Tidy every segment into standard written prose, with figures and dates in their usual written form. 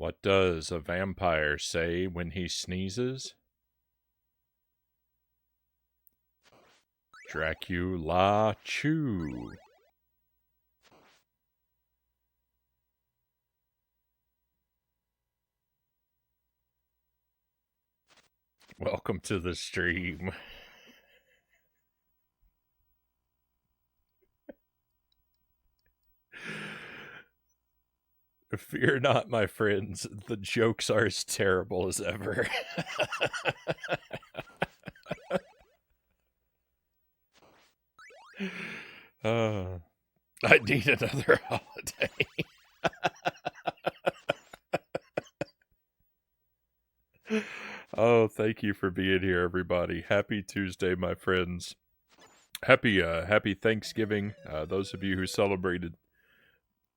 What does a vampire say when he sneezes? Dracula chew. Welcome to the stream. Fear not, my friends. The jokes are as terrible as ever. uh, I need another holiday. Oh, thank you for being here, everybody. Happy Tuesday, my friends. Happy Thanksgiving. Those of you who celebrated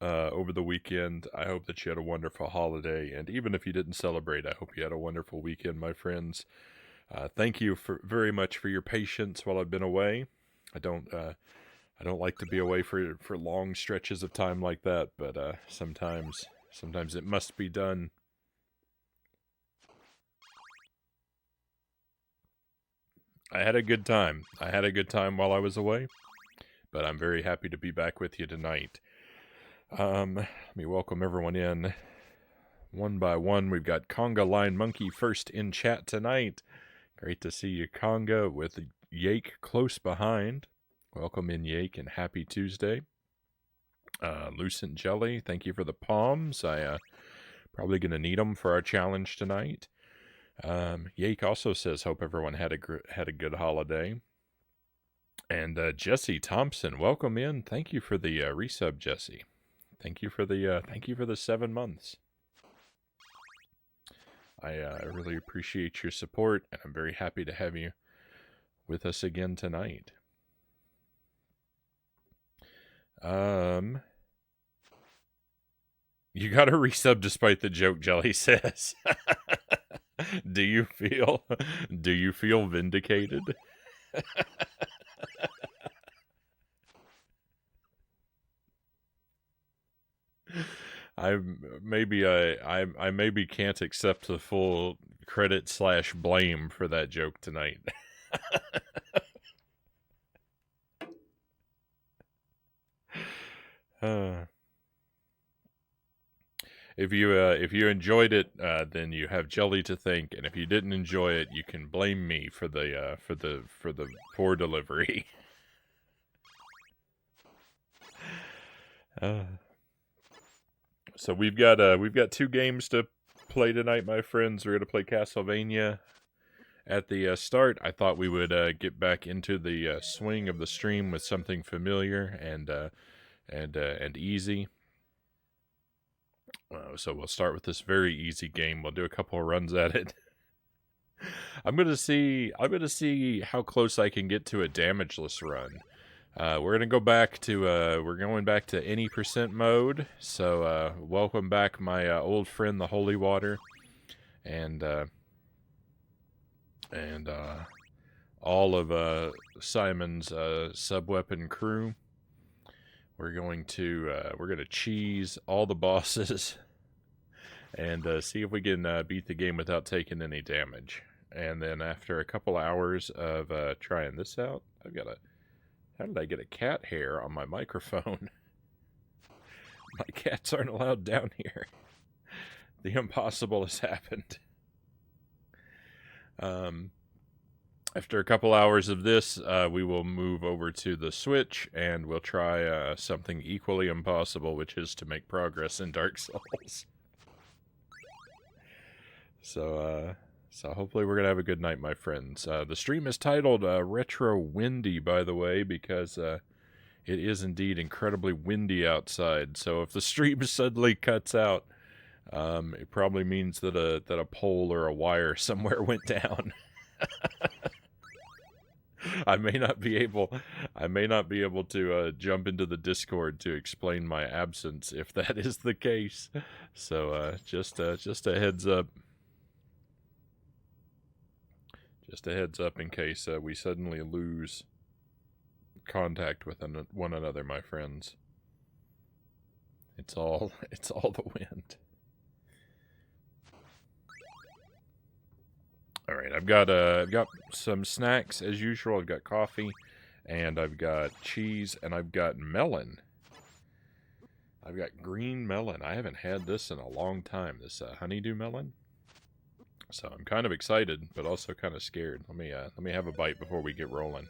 over the weekend, I hope that you had a wonderful holiday. And even if you didn't celebrate, I hope you had a wonderful weekend, my friends. Thank you very much for your patience while I've been away. I don't like to be away for long stretches of time like that, but sometimes it must be done. I had a good time. While I was away, but I'm very happy to be back with you tonight. Let me welcome everyone in one by one. We've got Conga Line Monkey first in chat tonight. Great to see you, Conga, with Yake close behind. Welcome in, Yake, and happy Tuesday. Lucent Jelly, thank you for the palms. I probably going to need them for our challenge tonight. Yake also says, hope everyone had a good holiday. And Jesse Thompson, welcome in. Thank you for the resub, Jesse. Thank you for the 7 months. I really appreciate your support, and I'm very happy to have you with us again tonight. You got a resub despite the joke, Jelly says. Do you feel vindicated? I maybe can't accept the full credit / blame for that joke tonight. If you enjoyed it, then you have Jelly to thank, and if you didn't enjoy it, you can blame me for the poor delivery. So we've got 2 games to play tonight, my friends. We're gonna play Castlevania. At the start, I thought we would get back into the swing of the stream with something familiar and easy. So we'll start with this very easy game. We'll do a couple of runs at it. I'm gonna see how close I can get to a damageless run. We're going back to any percent mode. So welcome back, my old friend, the Holy Water, and all of Simon's sub-weapon crew. We're going to cheese all the bosses and see if we can beat the game without taking any damage. And then after a couple hours of trying this out, how did I get a cat hair on my microphone? My cats aren't allowed down here. The impossible has happened. After a couple hours of this, we will move over to the Switch, and we'll try something equally impossible, which is to make progress in Dark Souls. So hopefully we're going to have a good night, my friends. The stream is titled Retro Windy, by the way, because it is indeed incredibly windy outside. So if the stream suddenly cuts out, it probably means that a pole or a wire somewhere went down. I may not be able to jump into the Discord to explain my absence if that is the case. So just a heads up. Just a heads up in case we suddenly lose contact with one another, my friends. It's all the wind. right, I've got some snacks as usual. I've got coffee, and I've got cheese, and I've got melon. I've got green melon. I haven't had this in a long time. This honeydew melon. So I'm kind of excited, but also kind of scared. Let me have a bite before we get rolling.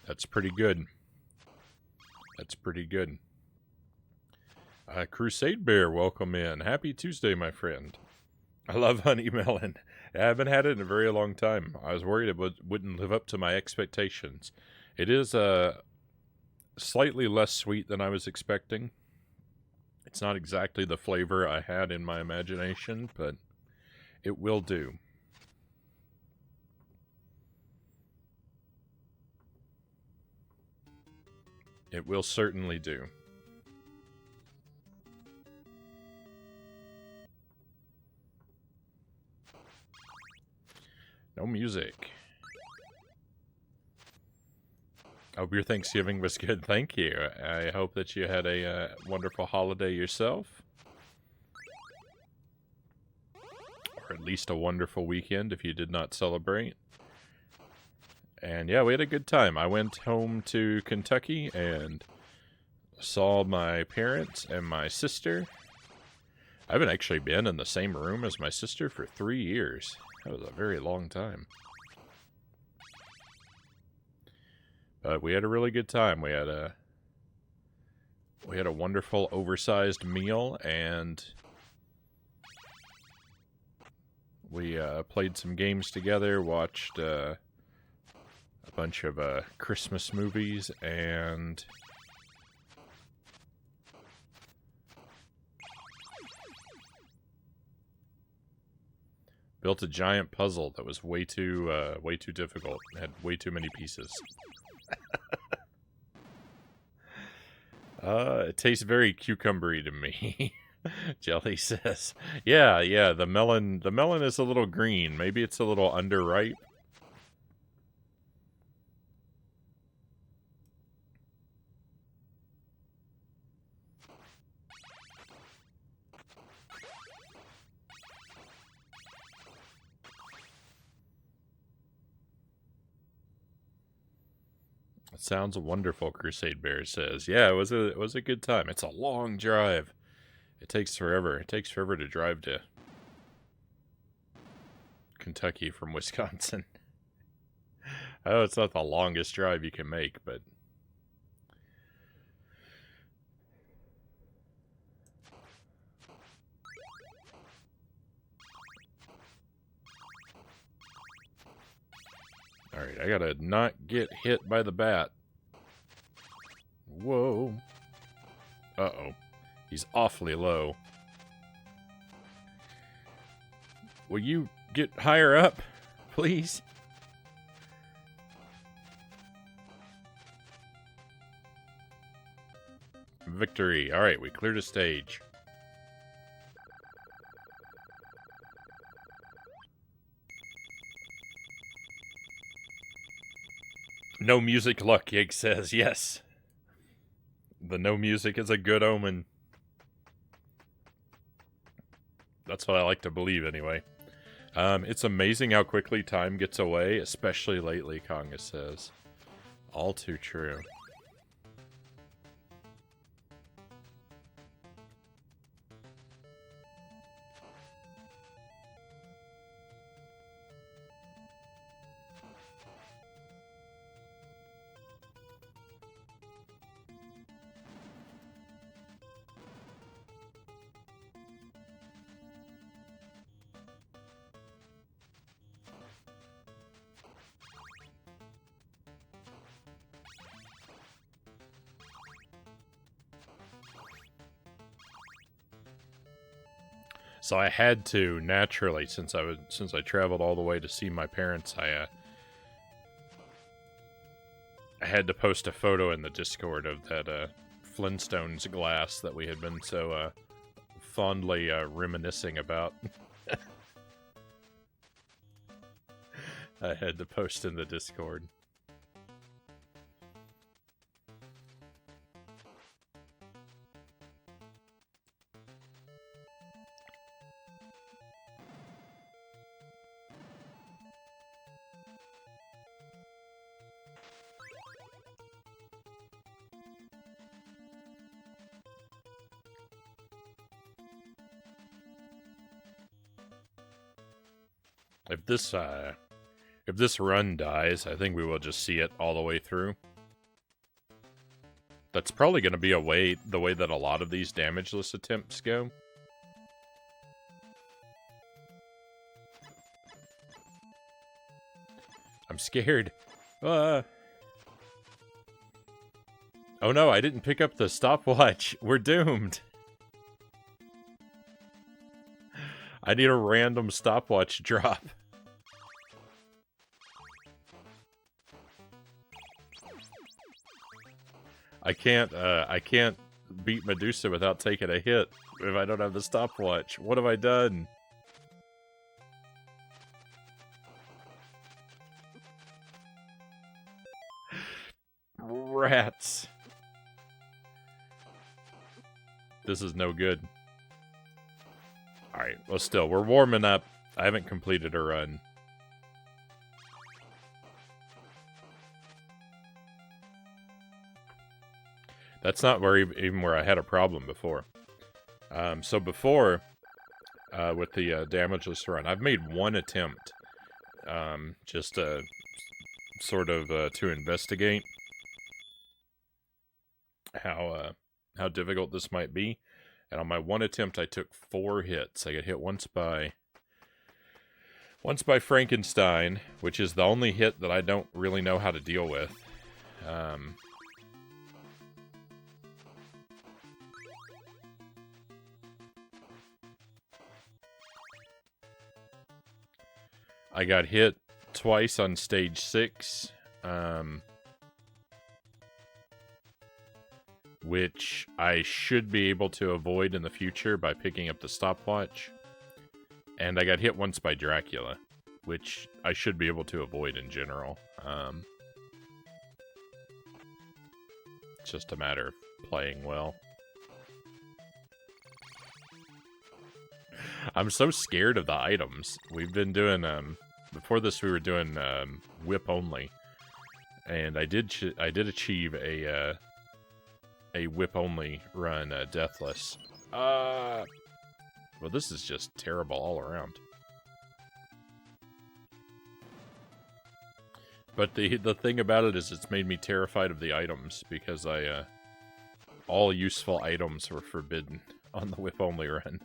That's pretty good. That's pretty good. Crusade Bear, welcome in. Happy Tuesday, my friend. I love honey melon. I haven't had it in a very long time. I was worried it wouldn't live up to my expectations. It is slightly less sweet than I was expecting. It's not exactly the flavor I had in my imagination, but it will do. It will certainly do. No music. Hope your Thanksgiving was good. Thank you. I hope that you had a wonderful holiday yourself. Or at least a wonderful weekend if you did not celebrate. And yeah, we had a good time. I went home to Kentucky and saw my parents and my sister. I haven't actually been in the same room as my sister for 3 years. That was a very long time. But we had a really good time. We had a wonderful oversized meal, and we played some games together, watched a bunch of Christmas movies, and built a giant puzzle that was way too difficult. It had way too many pieces. It tastes very cucumbery to me. Jelly says, "Yeah, the melon is a little green. Maybe it's a little underripe." It sounds wonderful, Crusade Bear says. Yeah, it was a good time. It's a long drive. It takes forever. It takes forever to drive to Kentucky from Wisconsin. Oh, it's not the longest drive you can make, but alright, I gotta not get hit by the bat. Whoa. Uh-oh. He's awfully low. Will you get higher up, please? Victory. Alright, we cleared a stage. No music luck, Yig says. Yes. The no music is a good omen. That's what I like to believe, anyway. It's amazing how quickly time gets away, especially lately, Konga says. All too true. So I had to, naturally, since I traveled all the way to see my parents, I had to post a photo in the Discord of that Flintstones glass that we had been so fondly reminiscing about. I had to post in the Discord. If this run dies, I think we will just see it all the way through. That's probably going to be the way that a lot of these damageless attempts go. I'm scared. Oh no, I didn't pick up the stopwatch. We're doomed. I need a random stopwatch drop. I can't beat Medusa without taking a hit if I don't have the stopwatch. What have I done? Rats. This is no good. Alright, well still, we're warming up. I haven't completed a run. That's not even where I had a problem before. So before, with the damageless run, I've made one attempt, just sort of to investigate how difficult this might be. And on my one attempt, I took 4 hits. I got hit once by Frankenstein, which is the only hit that I don't really know how to deal with. I got hit twice on stage 6, which I should be able to avoid in the future by picking up the stopwatch. And I got hit once by Dracula, which I should be able to avoid in general. It's just a matter of playing well. I'm so scared of the items. We've been doing, before this we were doing whip only. And I did achieve a whip only run, deathless. Well, this is just terrible all around. But the thing about it is it's made me terrified of the items, because all useful items were forbidden on the whip only run.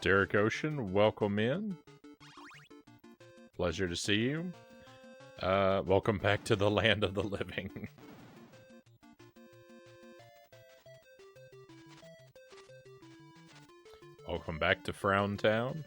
Derek Ocean, welcome in. Pleasure to see you. Welcome back to the land of the living. Welcome back to Frown Town.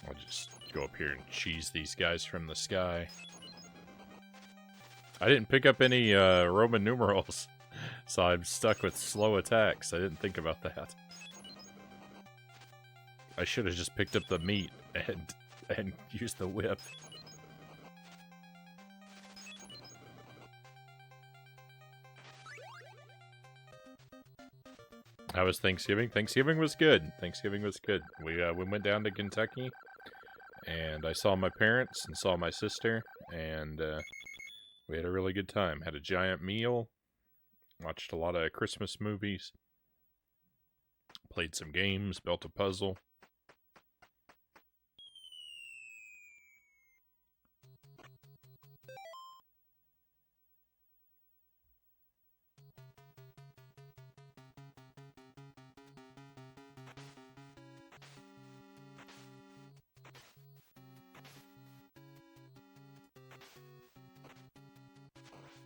I'll just go up here and cheese these guys from the sky. I didn't pick up any Roman numerals, so I'm stuck with slow attacks. I didn't think about that. I should have just picked up the meat and used the whip. How was Thanksgiving? Thanksgiving was good. Thanksgiving was good. We went down to Kentucky, and I saw my parents and saw my sister, and we had a really good time. Had a giant meal, watched a lot of Christmas movies, played some games, built a puzzle.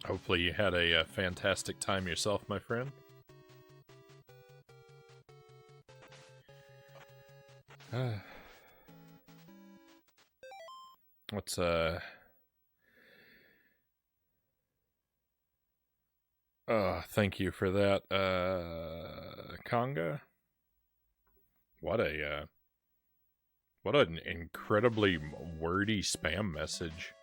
Hopefully you had a fantastic time yourself, my friend. What's thank you for that, Conga. What an incredibly wordy spam message.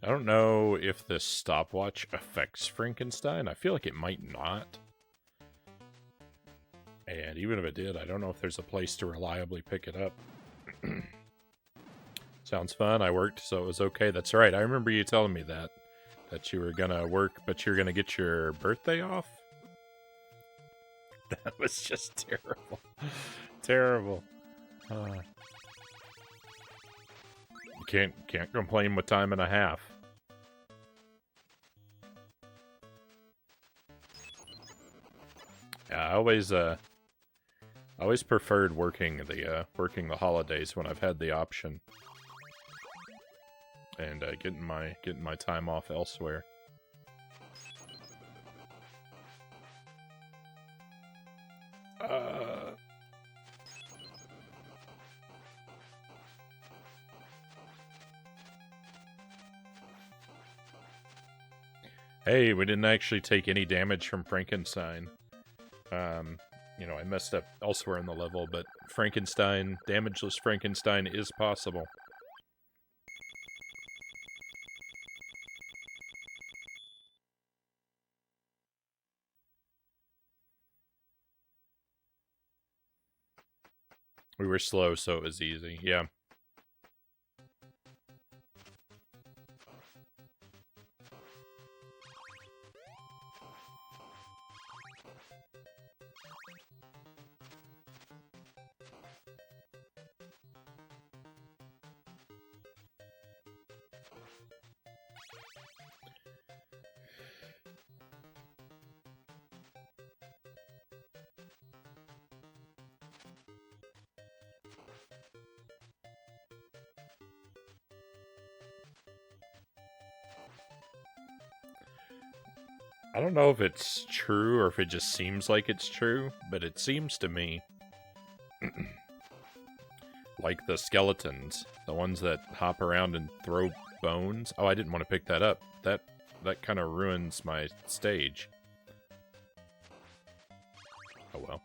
I don't know if this stopwatch affects Frankenstein. I feel like it might not. And even if it did, I don't know if there's a place to reliably pick it up. Sounds fun. I worked, so it was okay. That's right. I remember you telling me that you were gonna work, but you're gonna get your birthday off. That was just terrible. Terrible. You can't complain with time and a half. Yeah, I always preferred working the holidays when I've had the option, and getting my time off elsewhere. Hey, we didn't actually take any damage from Frankenstein. You know, I messed up elsewhere in the level, but Frankenstein, damageless Frankenstein is possible. We were slow, so it was easy. Yeah. I don't know if it's true or if it just seems like it's true, but it seems to me like the skeletons, the ones that hop around and throw bones. Oh, I didn't want to pick that up. That kind of ruins my stage. Oh well.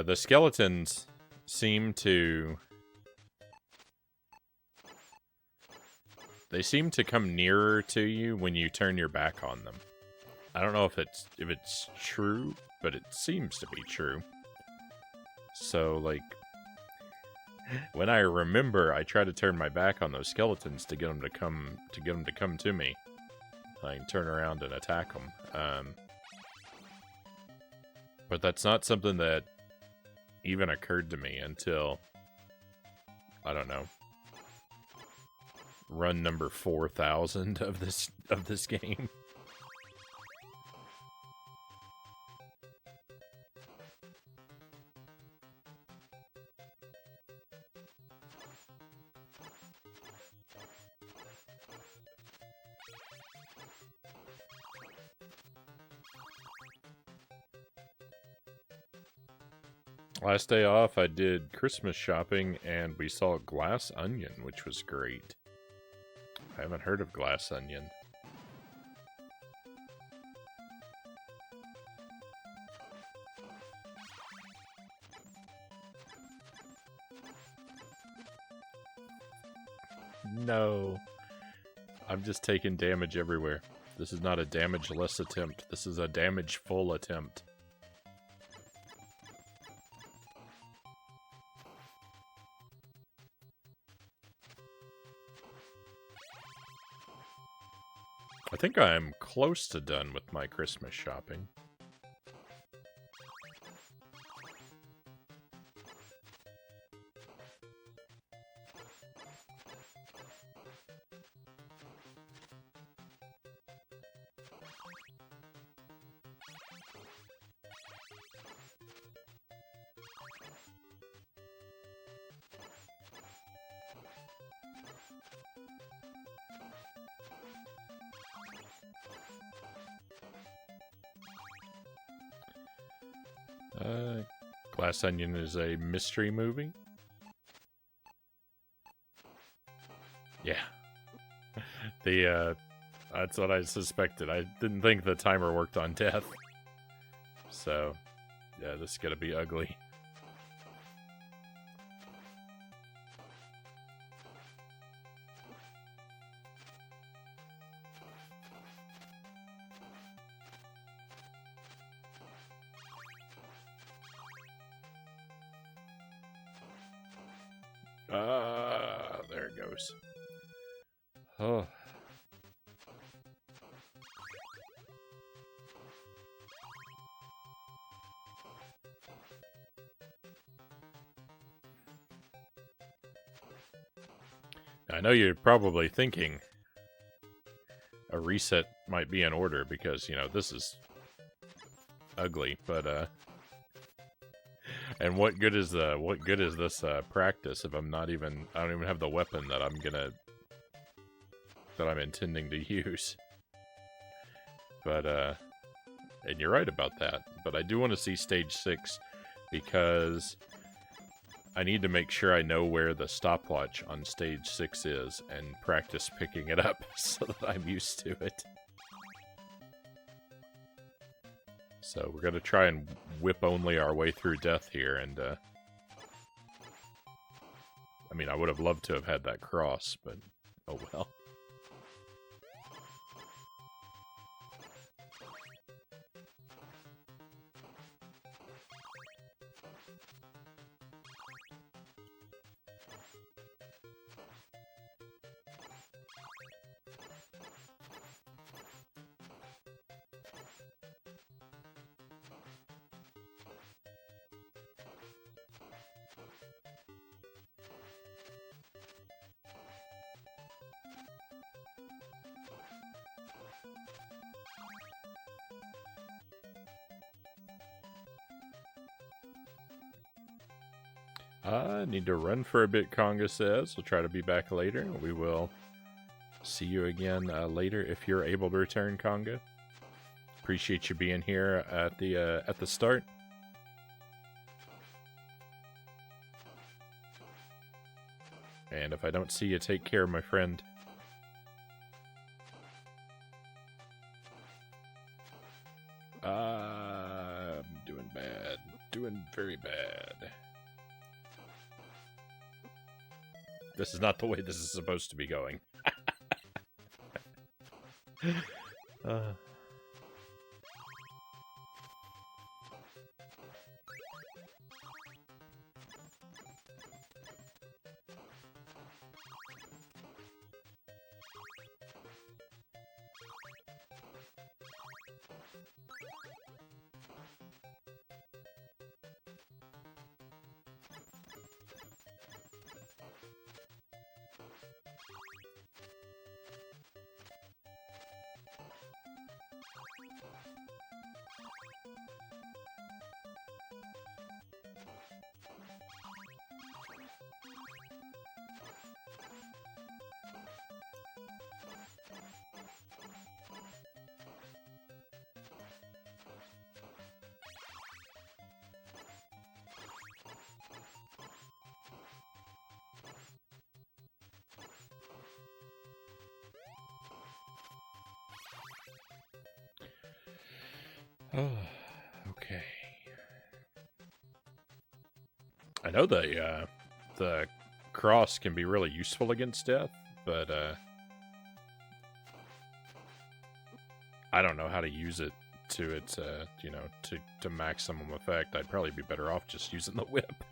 The skeletons seem to... They seem to come nearer to you when you turn your back on them. I don't know if it's true, but it seems to be true. So, like, when I remember, I try to turn my back on those skeletons to get them to come to me. I can turn around and attack them. But that's not something that even occurred to me until, I don't know, run number 4,000 of this game. Last day off, I did Christmas shopping, and we saw Glass Onion, which was great. I haven't heard of Glass Onion. No. I'm just taking damage everywhere. This is not a damage-less attempt. This is a damage-full attempt. I think I'm close to done with my Christmas shopping. Glass Onion is a mystery movie. Yeah. That's what I suspected. I didn't think the timer worked on death. So, yeah, this is gonna be ugly. There it goes. Oh. I know you're probably thinking a reset might be in order because, you know, this is ugly, but and what good is this practice if I don't even have the weapon that I'm intending to use. But and you're right about that. But I do want to see stage 6 because I need to make sure I know where the stopwatch on stage 6 is and practice picking it up so that I'm used to it. So we're going to try and whip only our way through death here, and I mean, I would have loved to have had that cross, but oh well. I need to run for a bit, Conga says. We'll try to be back later. We will see you again later if you're able to return, Conga. Appreciate you being here at the start. And if I don't see you, take care, my friend. I'm doing bad. Doing very bad. This is not the way this is supposed to be going. uh. Oh, okay. I know the cross can be really useful against death, but I don't know how to use it to its to maximum effect. I'd probably be better off just using the whip.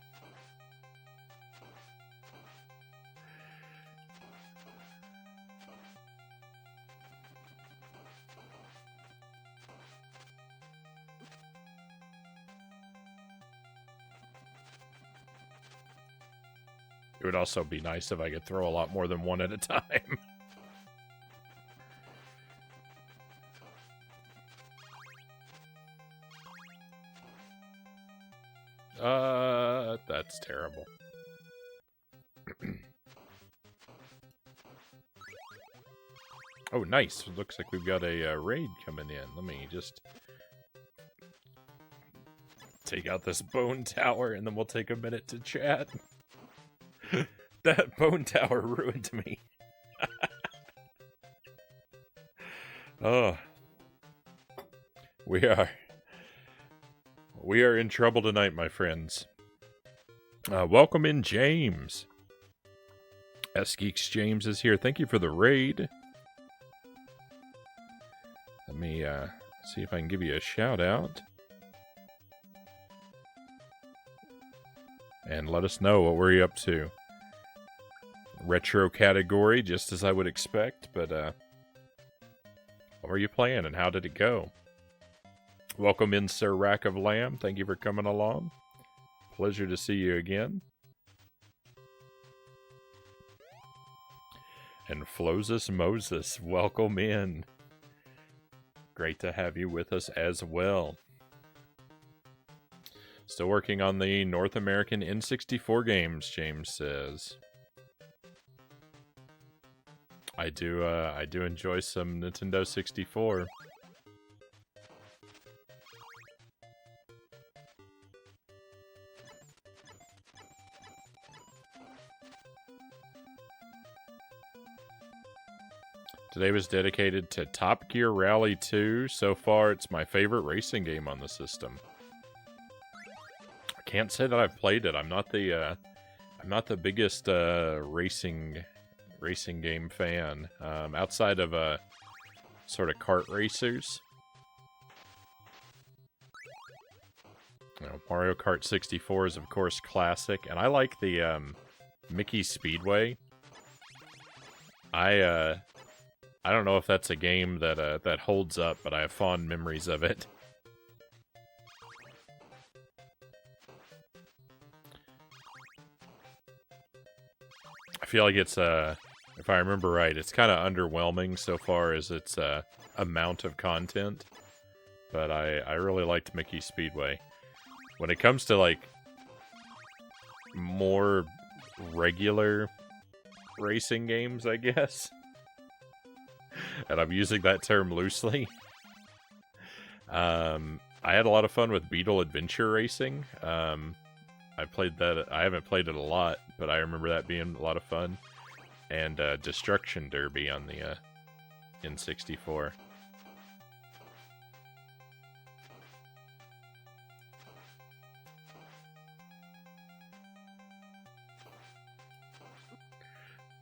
It would also be nice if I could throw a lot more than one at a time. That's terrible. Oh, nice. Looks like we've got a raid coming in. Let me just take out this bone tower, and then we'll take a minute to chat. That bone tower ruined me. Oh. We are in trouble tonight, my friends. Welcome in, James. S-Geeks James is here. Thank you for the raid. Let me see if I can give you a shout out. And let us know what were you up to. Retro category, just as I would expect, but what were you playing and how did it go? Welcome in, Sir Rack of Lamb. Thank you for coming along. Pleasure to see you again. And Flosus Moses, welcome in. Great to have you with us as well. Still working on the North American N64 games, James says. I do enjoy some Nintendo 64. Today was dedicated to Top Gear Rally 2. So far, it's my favorite racing game on the system. I can't say that I've played it. I'm not the biggest racing game fan. Outside of sort of kart racers. You know, Mario Kart 64 is of course classic, and I like the Mickey Speedway. I don't know if that's a game that holds up, but I have fond memories of it. I feel like it's if I remember right, it's kind of underwhelming so far as its amount of content. But I really liked Mickey Speedway. When it comes to like more regular racing games, I guess. And I'm using that term loosely. I had a lot of fun with Beetle Adventure Racing. I played that. I haven't played it a lot, but I remember that being a lot of fun. And Destruction Derby on the N64.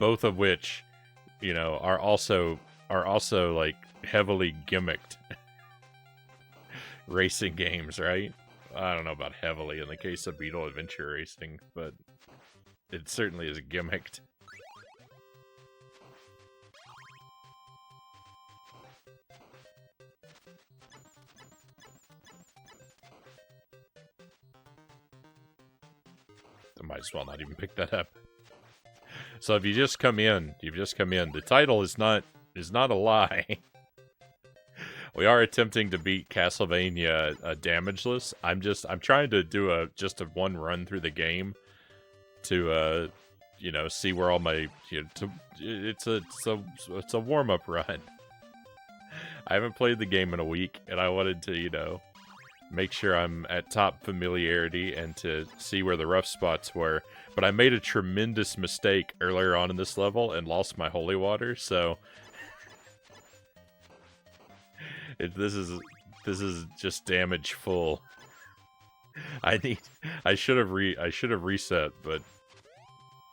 both of which, you know, are also like heavily gimmicked racing games, right? I don't know about heavily in the case of Beetle Adventure Racing, but it certainly is gimmicked. I might as well not even pick that up. So if you just come in, the title is not a lie. We are attempting to beat Castlevania damageless. I'm trying to do just a one run through the game to you know, see where all my, you know, it's a warm up run. I haven't played the game in a week, and I wanted to, you know, make sure I'm at top familiarity and to see where the rough spots were. But I made a tremendous mistake earlier on in this level and lost my holy water, so this is just damage full. I should have reset, but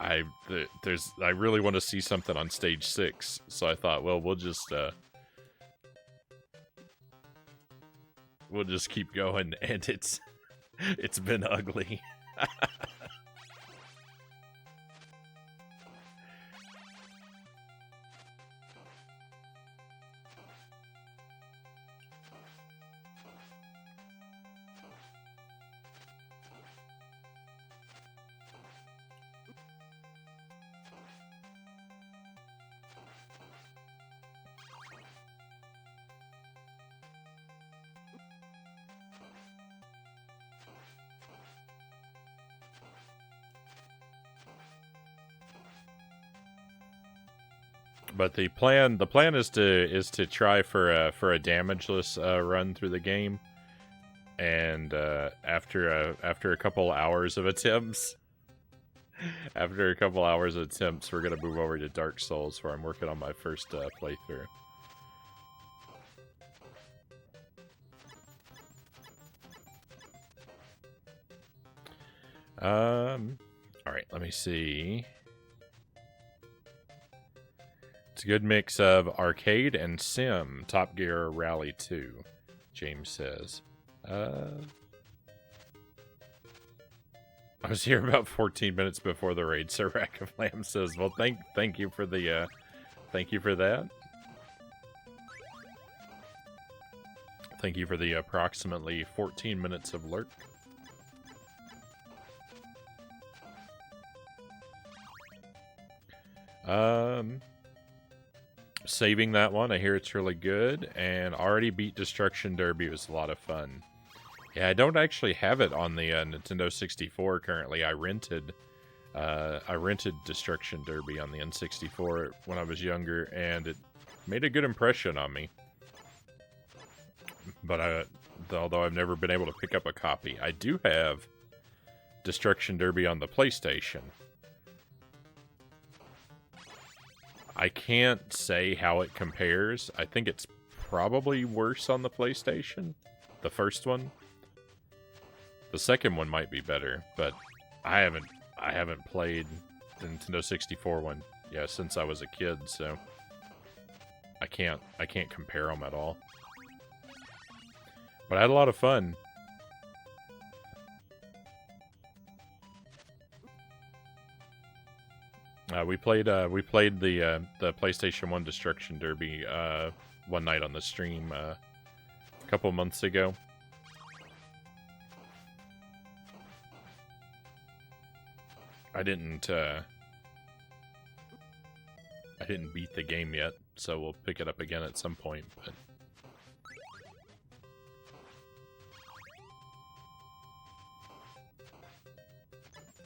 I really want to see something on stage 6, so I thought, well, we'll just keep going, and it's been ugly. But the plan is to try for a damageless run through the game, and after a couple hours of attempts, we're gonna move over to Dark Souls, where I'm working on my first playthrough. All right, let me see. It's a good mix of arcade and sim. Top Gear Rally 2, James says. I was here about 14 minutes before the raid, Sir Rack of Lamb says. Well, thank you for the thank you for that. Thank you for the approximately 14 minutes of lurk. Saving that one. I hear it's really good, and already beat Destruction Derby. It was a lot of fun. Yeah, I don't actually have it on the Nintendo 64 currently. I rented Destruction Derby on the N64 when I was younger, and it made a good impression on me. But although I've never been able to pick up a copy, I do have Destruction Derby on the PlayStation. I can't say how it compares. I think it's probably worse on the PlayStation. The first one. The second one might be better, but I haven't played the Nintendo 64 one, yeah, since I was a kid, so I can't compare them at all. But I had a lot of fun. We played the PlayStation 1 Destruction Derby one night on the stream a couple months ago. I didn't beat the game yet, so we'll pick it up again at some point, but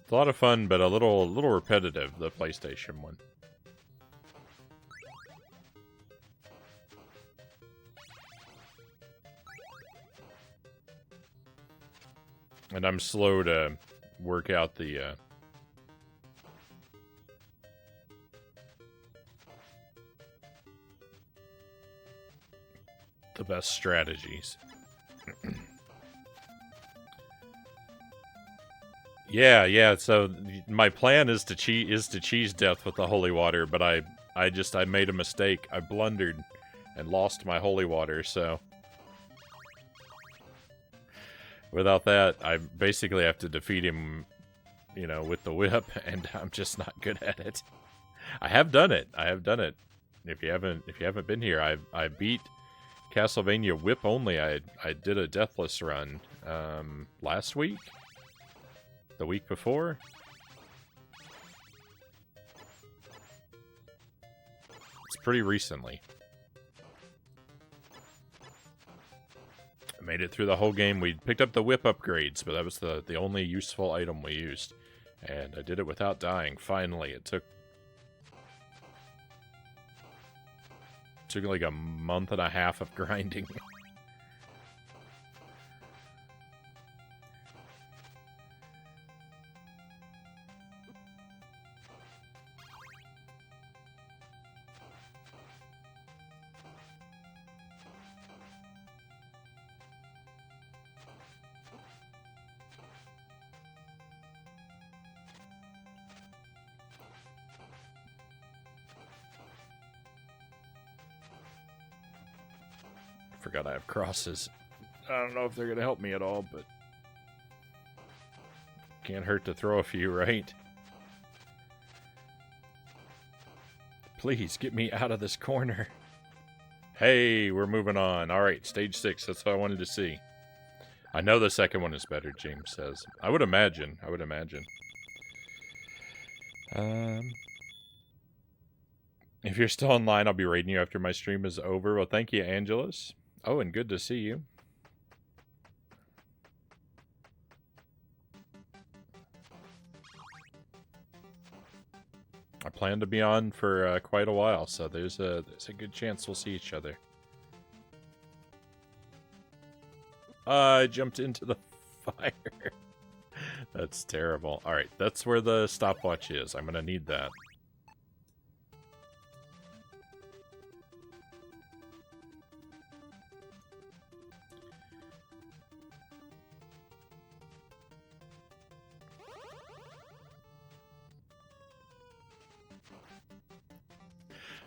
it's a lot of fun, but a little repetitive, the PlayStation one. And I'm slow to work out the best strategies. Yeah. So my plan is to cheese death with the holy water, but I made a mistake. I blundered and lost my holy water. So without that, I basically have to defeat him, with the whip, and I'm just not good at it. I have done it. If you haven't been here, I beat Castlevania whip only. I did a deathless run last week, the week before. It's pretty recently. I made it through the whole game. We picked up the whip upgrades, but that was the only useful item we used. And I did it without dying, finally. It took like a month and a half of grinding. Forgot I have crosses. I don't know if they're going to help me at all, but can't hurt to throw a few, right? Please, get me out of this corner. Hey, we're moving on. Alright, stage 6. That's what I wanted to see. I know the second one is better, James says. I would imagine. If you're still online, I'll be raiding you after my stream is over. Well, thank you, Angelus. Oh, and good to see you. I plan to be on for quite a while, so there's a good chance we'll see each other. I jumped into the fire. That's terrible. Alright, that's where the stopwatch is. I'm gonna need that.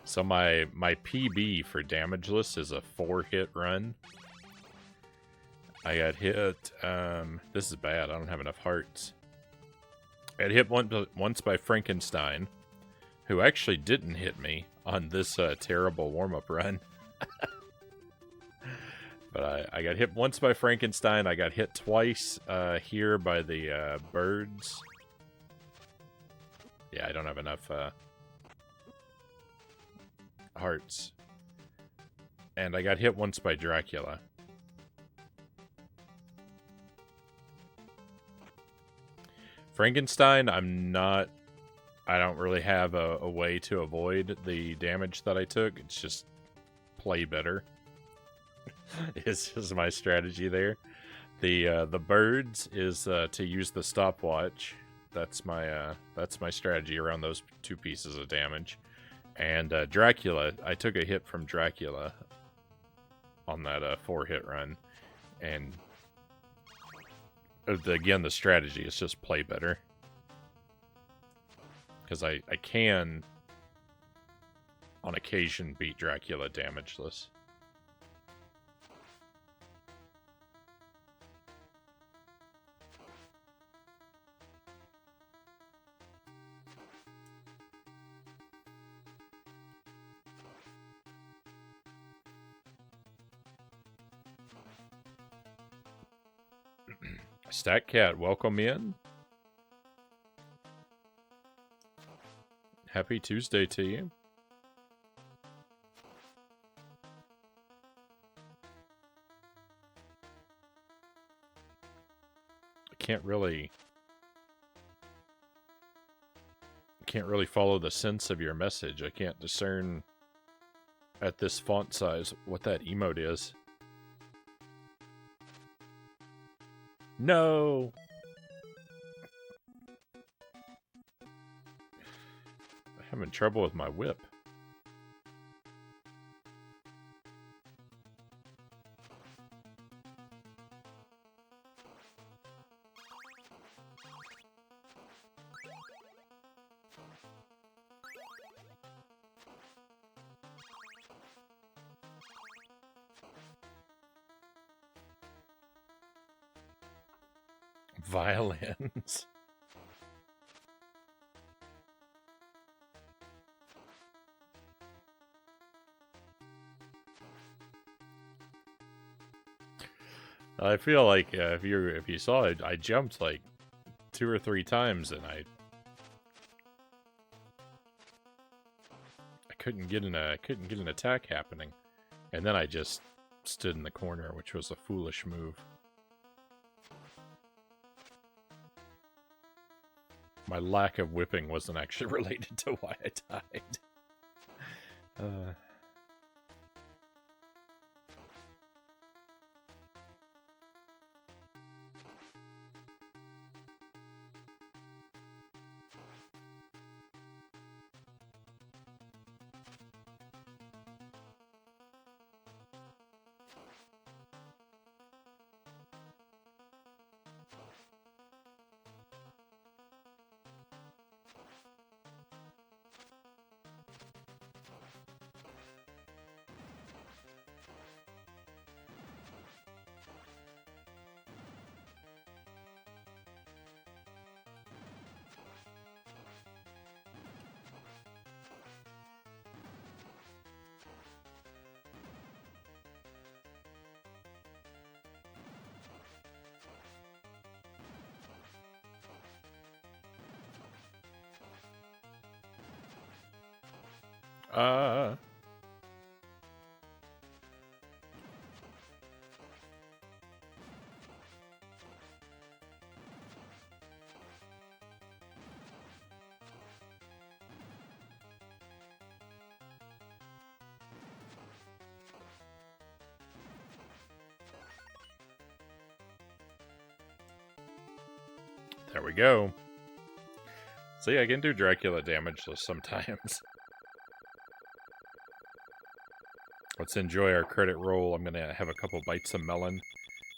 So my PB for damageless is a 4-hit run. I got hit, this is bad, I don't have enough hearts. I got hit once by Frankenstein, who actually didn't hit me on this terrible warm-up run. But I got hit once by Frankenstein, I got hit twice here by the birds. Yeah, I don't have enough hearts. And I got hit once by Dracula. Frankenstein, I don't really have a way to avoid the damage that I took. It's just play better. is my strategy there. The birds is to use the stopwatch. That's my strategy around those 2 pieces of damage. And Dracula, I took a hit from Dracula on that 4-hit run. And again, the strategy is just play better. Because I can, on occasion, beat Dracula damageless. Statcat, welcome in. Happy Tuesday to you. I can't really follow the sense of your message. I can't discern at this font size what that emote is. No! I'm having trouble with my whip. Violins. I feel like if you saw it, I jumped like 2 or 3 times and I couldn't get an attack happening, and then I just stood in the corner, which was a foolish move. My lack of whipping wasn't actually related to why I died. There we go. See, I can do Dracula damage sometimes. Let's enjoy our credit roll. I'm going to have a couple bites of melon,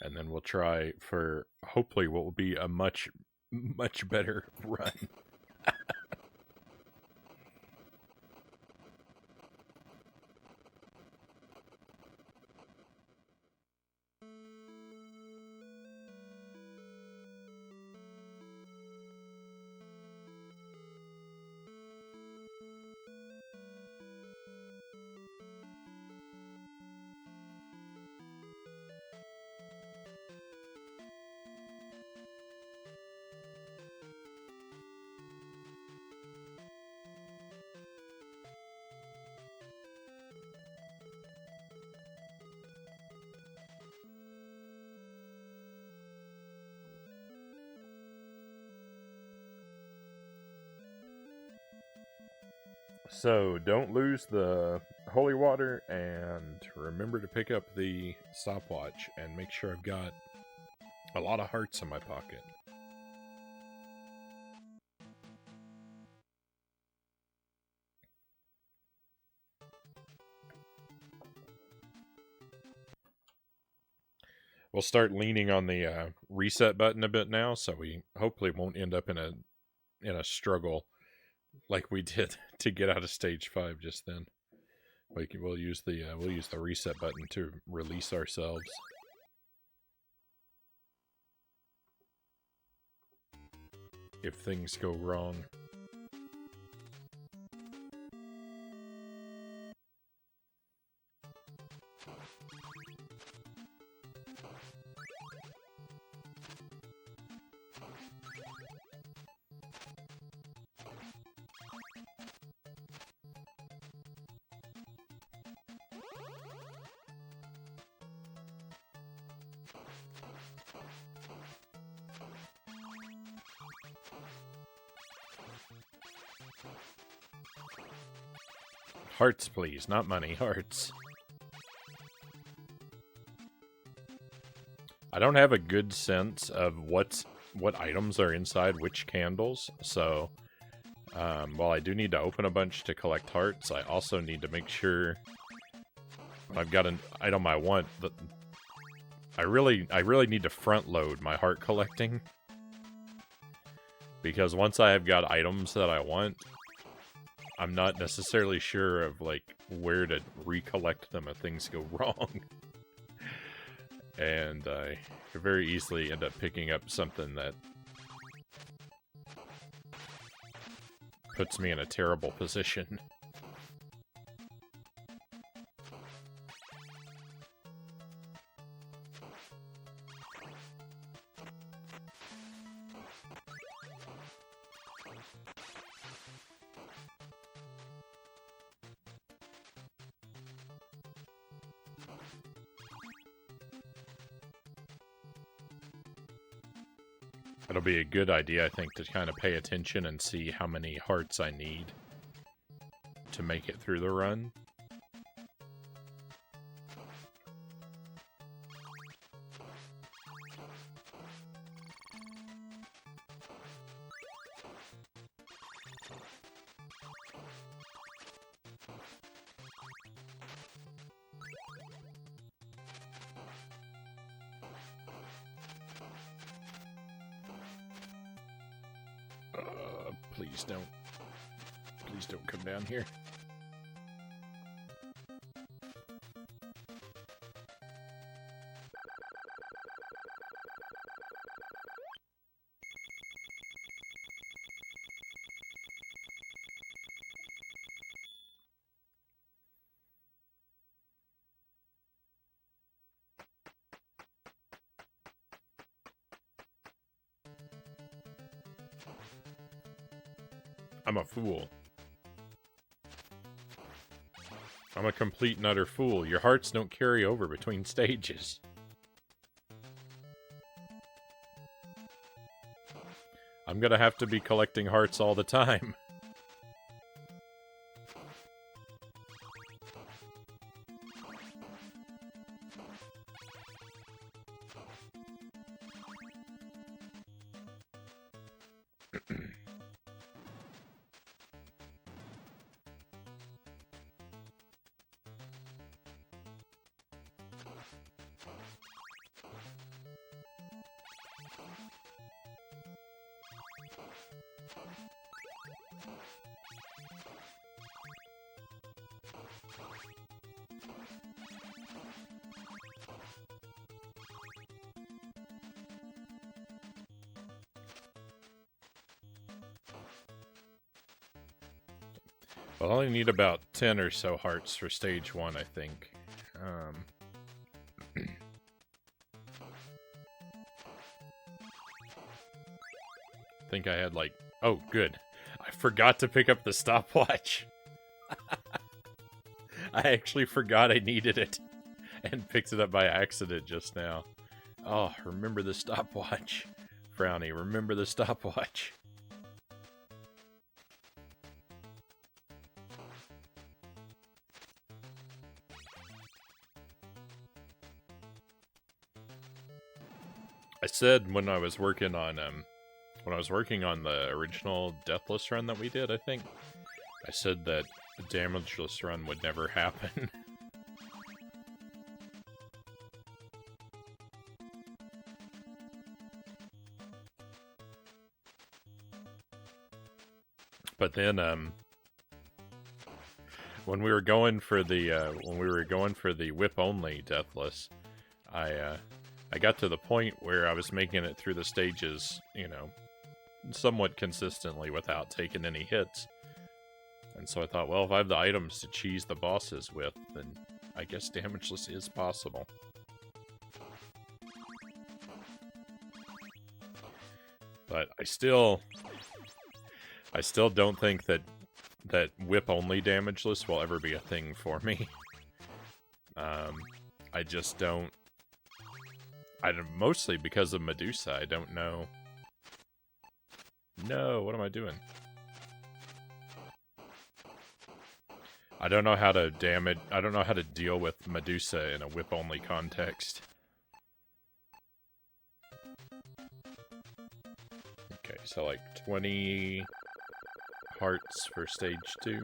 and then we'll try for, hopefully, what will be a much, much better run. So, don't lose the holy water, and remember to pick up the stopwatch, and make sure I've got a lot of hearts in my pocket. We'll start leaning on the reset button a bit now, so we hopefully won't end up in a struggle like we did to get out of stage 5 just then. We'll use the reset button to release ourselves. If things go wrong. Hearts, please, not money. Hearts. I don't have a good sense of what items are inside which candles, so while I do need to open a bunch to collect hearts, I also need to make sure when I've got an item I want that I really need to front load my heart collecting. Because once I have got items that I want, I'm not necessarily sure of, like, where to recollect them if things go wrong. And I could very easily end up picking up something that puts me in a terrible position. It'll be a good idea, I think, to kind of pay attention and see how many hearts I need to make it through the run. Please don't come down here. I'm a fool. I'm a complete and utter fool. Your hearts don't carry over between stages. I'm gonna have to be collecting hearts all the time. I'll only need about 10 or so hearts for stage 1, I think. I think I had like... Oh, good. I forgot to pick up the stopwatch. I actually forgot I needed it and picked it up by accident just now. Oh, remember the stopwatch. Frownie, remember the stopwatch. I said when I was working on the original Deathless run that we did, I think, I said that a damageless run would never happen. But then, when we were going for the whip only Deathless, I got to the point where I was making it through the stages, you know, somewhat consistently without taking any hits. And so I thought, well, if I have the items to cheese the bosses with, then I guess damageless is possible. But I still don't think that whip-only damageless will ever be a thing for me. I just don't... mostly because of Medusa, I don't know. No, what am I doing? I don't know how to deal with Medusa in a whip-only context. Okay, so like 20 hearts for stage 2.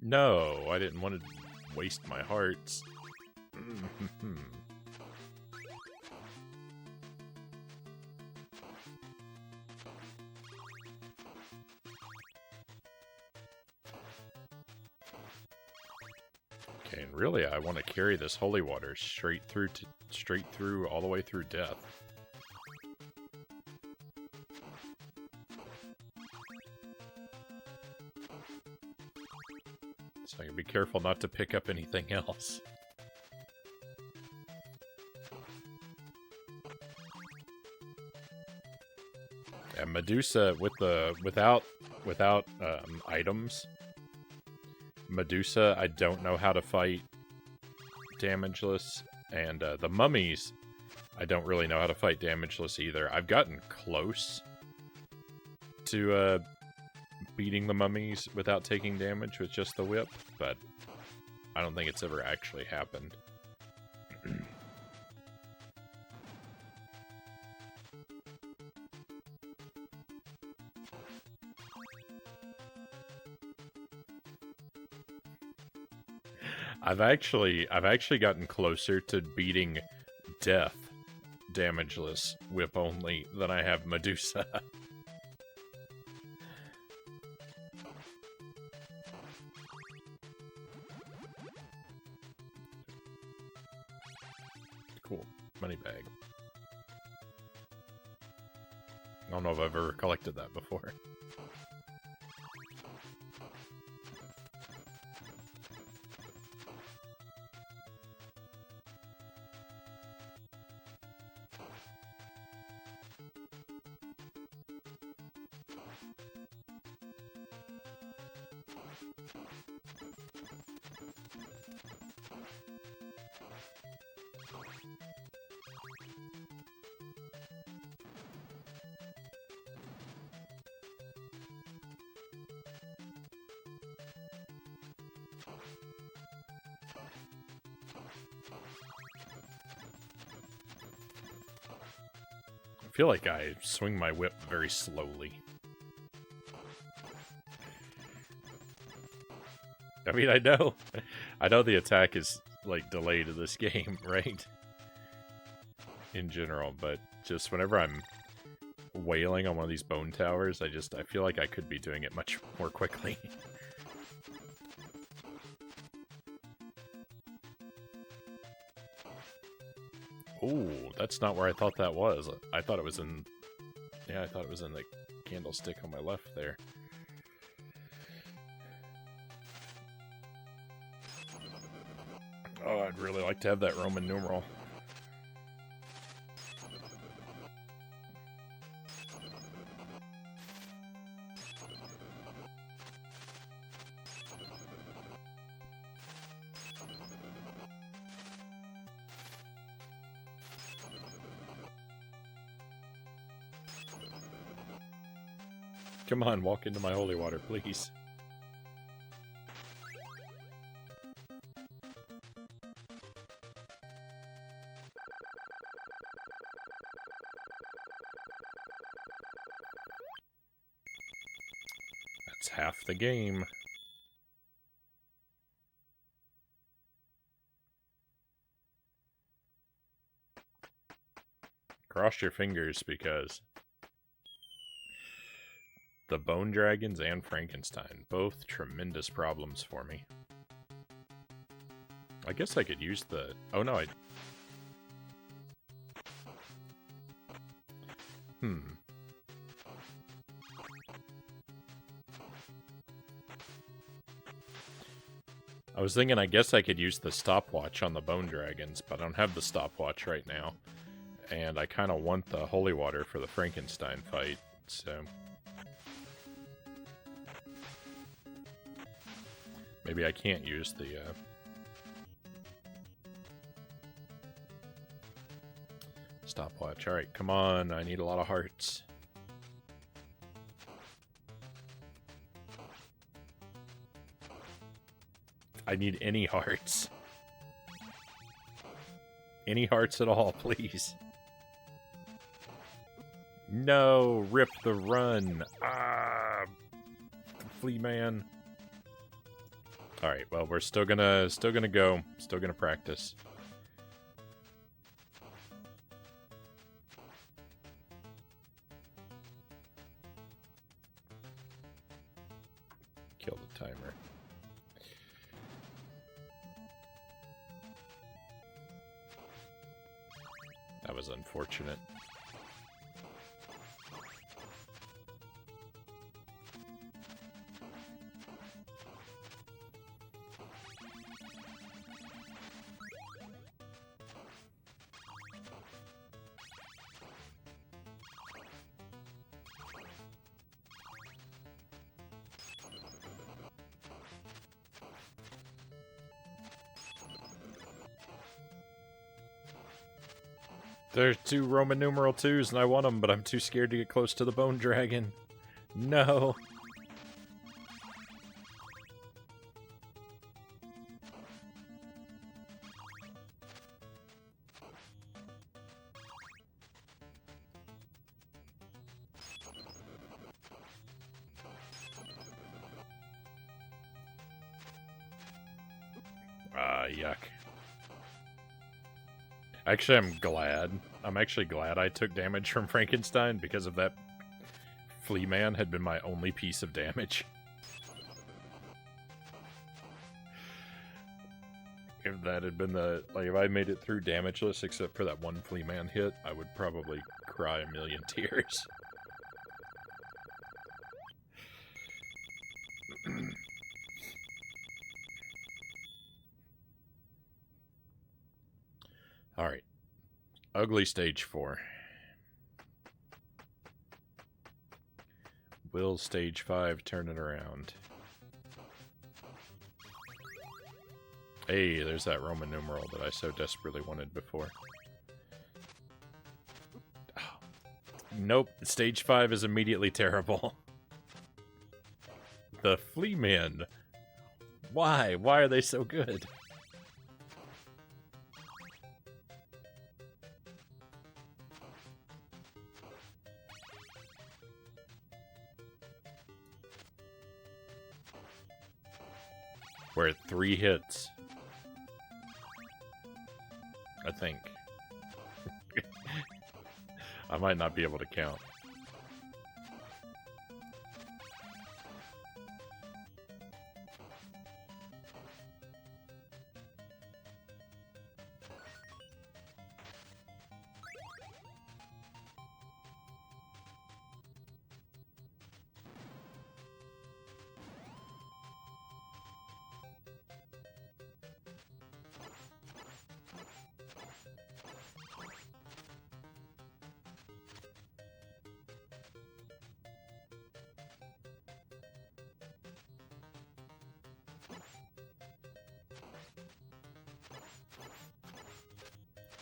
No, I didn't want to waste my hearts. Okay, and really, I want to carry this holy water straight through all the way through death. So I can be careful not to pick up anything else. And Medusa without items. Medusa, I don't know how to fight damageless, and the mummies, I don't really know how to fight damageless either. I've gotten close to beating the mummies without taking damage with just the whip, but I don't think it's ever actually happened. I've actually gotten closer to beating Death damageless whip only than I have Medusa. Cool. Money bag. I don't know if I've ever collected that before. I feel like I swing my whip very slowly. I mean, I know the attack is, like, delayed in this game, right? In general, but just whenever I'm wailing on one of these bone towers, I feel like I could be doing it much more quickly. Ooh, that's not where I thought that was. I thought it was in... Yeah, I thought it was in the candlestick on my left there. Oh, I'd really like to have that Roman numeral. Come on, walk into my holy water, please. That's half the game. Cross your fingers, because the Bone Dragons and Frankenstein, both tremendous problems for me. I guess I could use the... Oh no, I was thinking I guess I could use the stopwatch on the Bone Dragons, but I don't have the stopwatch right now. And I kind of want the holy water for the Frankenstein fight, so... Maybe I can't use the, stopwatch. Alright, come on, I need a lot of hearts. I need any hearts. Any hearts at all, please. No, rip the run. Ah, Flea Man. All right. Well, we're still gonna go. Still gonna practice. Kill the timer. That was unfortunate. There's 2 Roman numeral 2s and I want them, but I'm too scared to get close to the bone dragon. No. Yuck. Actually, I'm glad. I'm actually glad I took damage from Frankenstein because of that flea man had been my only piece of damage. If that had been if I made it through damageless except for that one flea man hit, I would probably cry a million tears. Alright. Ugly stage 4. Will stage 5 turn it around? Hey, there's that Roman numeral that I so desperately wanted before. Oh. Nope, stage 5 is immediately terrible. The flea men. Why? Why are they so good? We're at 3 hits. I think. I might not be able to count.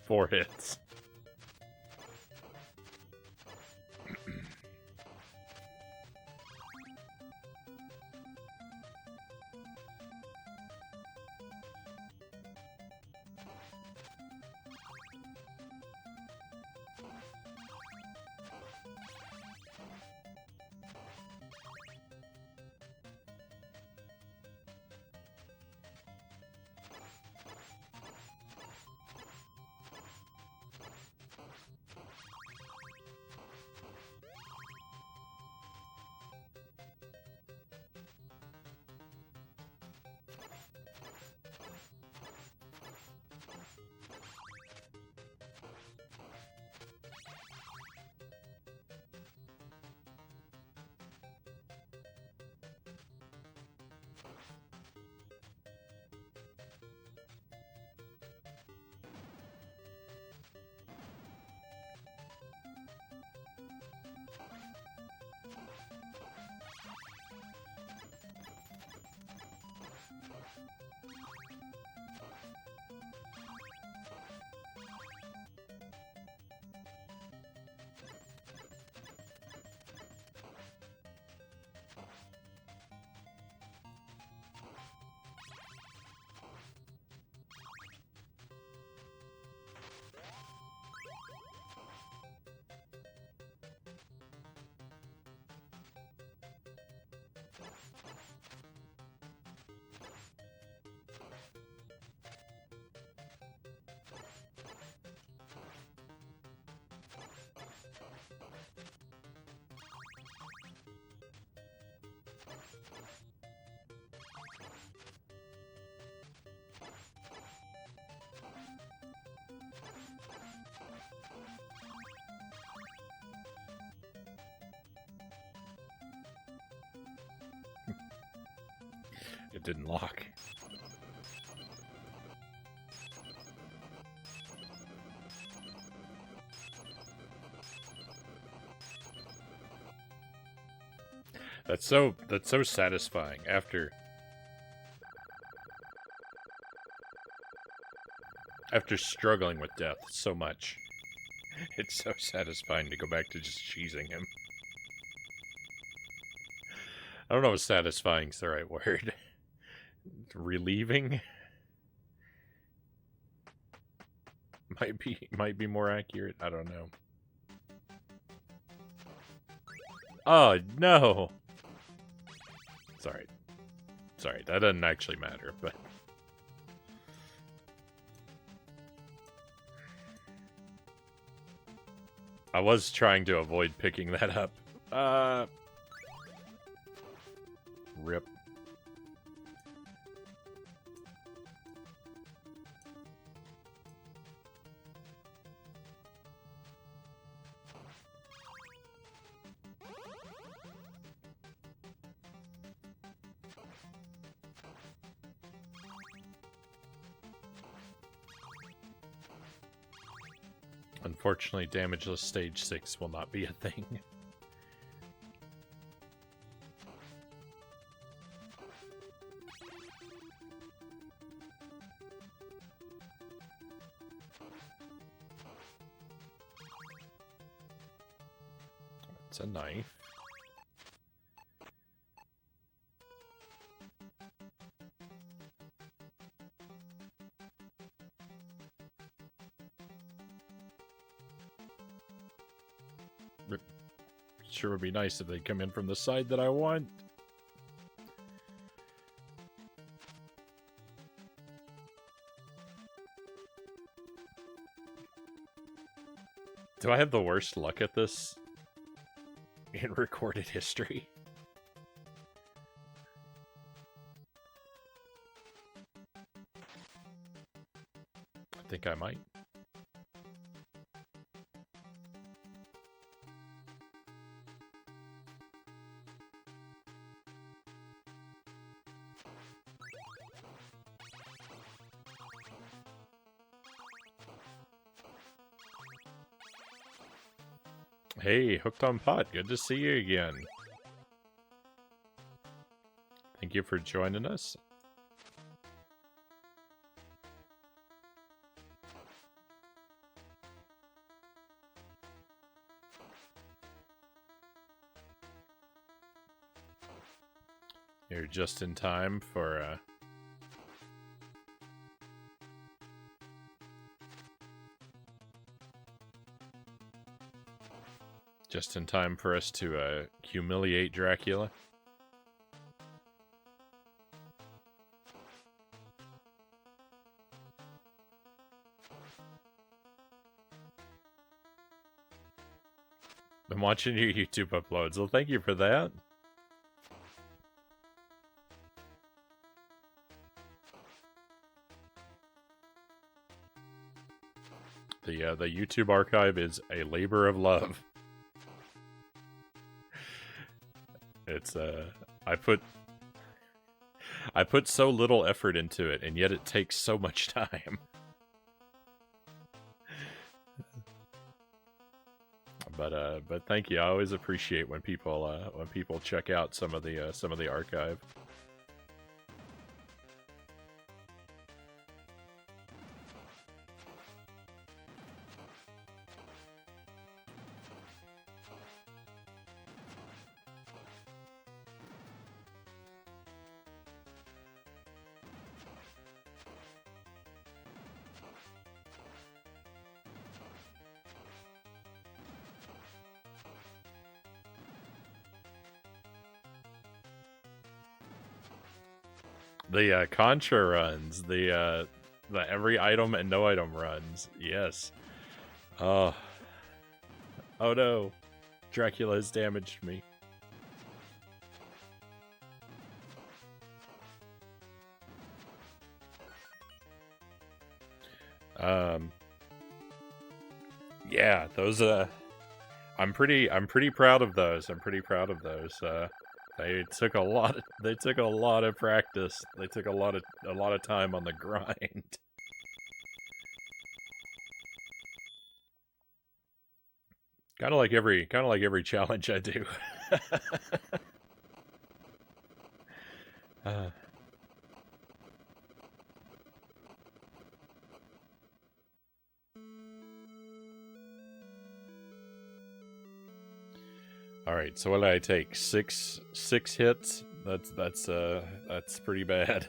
Four hits. It didn't lock. That's so satisfying after struggling with death so much. It's so satisfying to go back to just cheesing him. I don't know if satisfying is the right word. Relieving might be more accurate. I don't know. Oh no. Sorry, that doesn't actually matter, but I was trying to avoid picking that up. Rip. Unfortunately, damageless stage 6 will not be a thing. It's a knife. Sure would be nice if they come in from the side that I want. Do I have the worst luck at this in recorded history? I think I might. Hey, Hooked on Pot, good to see you again. Thank you for joining us. You're just in time for just in time for us to humiliate Dracula. I'm watching your YouTube uploads. Well, thank you for that. The YouTube archive is a labor of love. It's I put so little effort into it, and yet it takes so much time. But thank you. I always appreciate when people check out some of the archive. The Contra runs, the every item and no item runs. Yes. Oh no. Dracula has damaged me. Yeah, those I'm pretty proud of those. I'm pretty proud of those. They took a lot of practice. They took a lot of time on the grind. Kind of like every challenge I do. uh, all right, so what did I take? Six hits. That's pretty bad.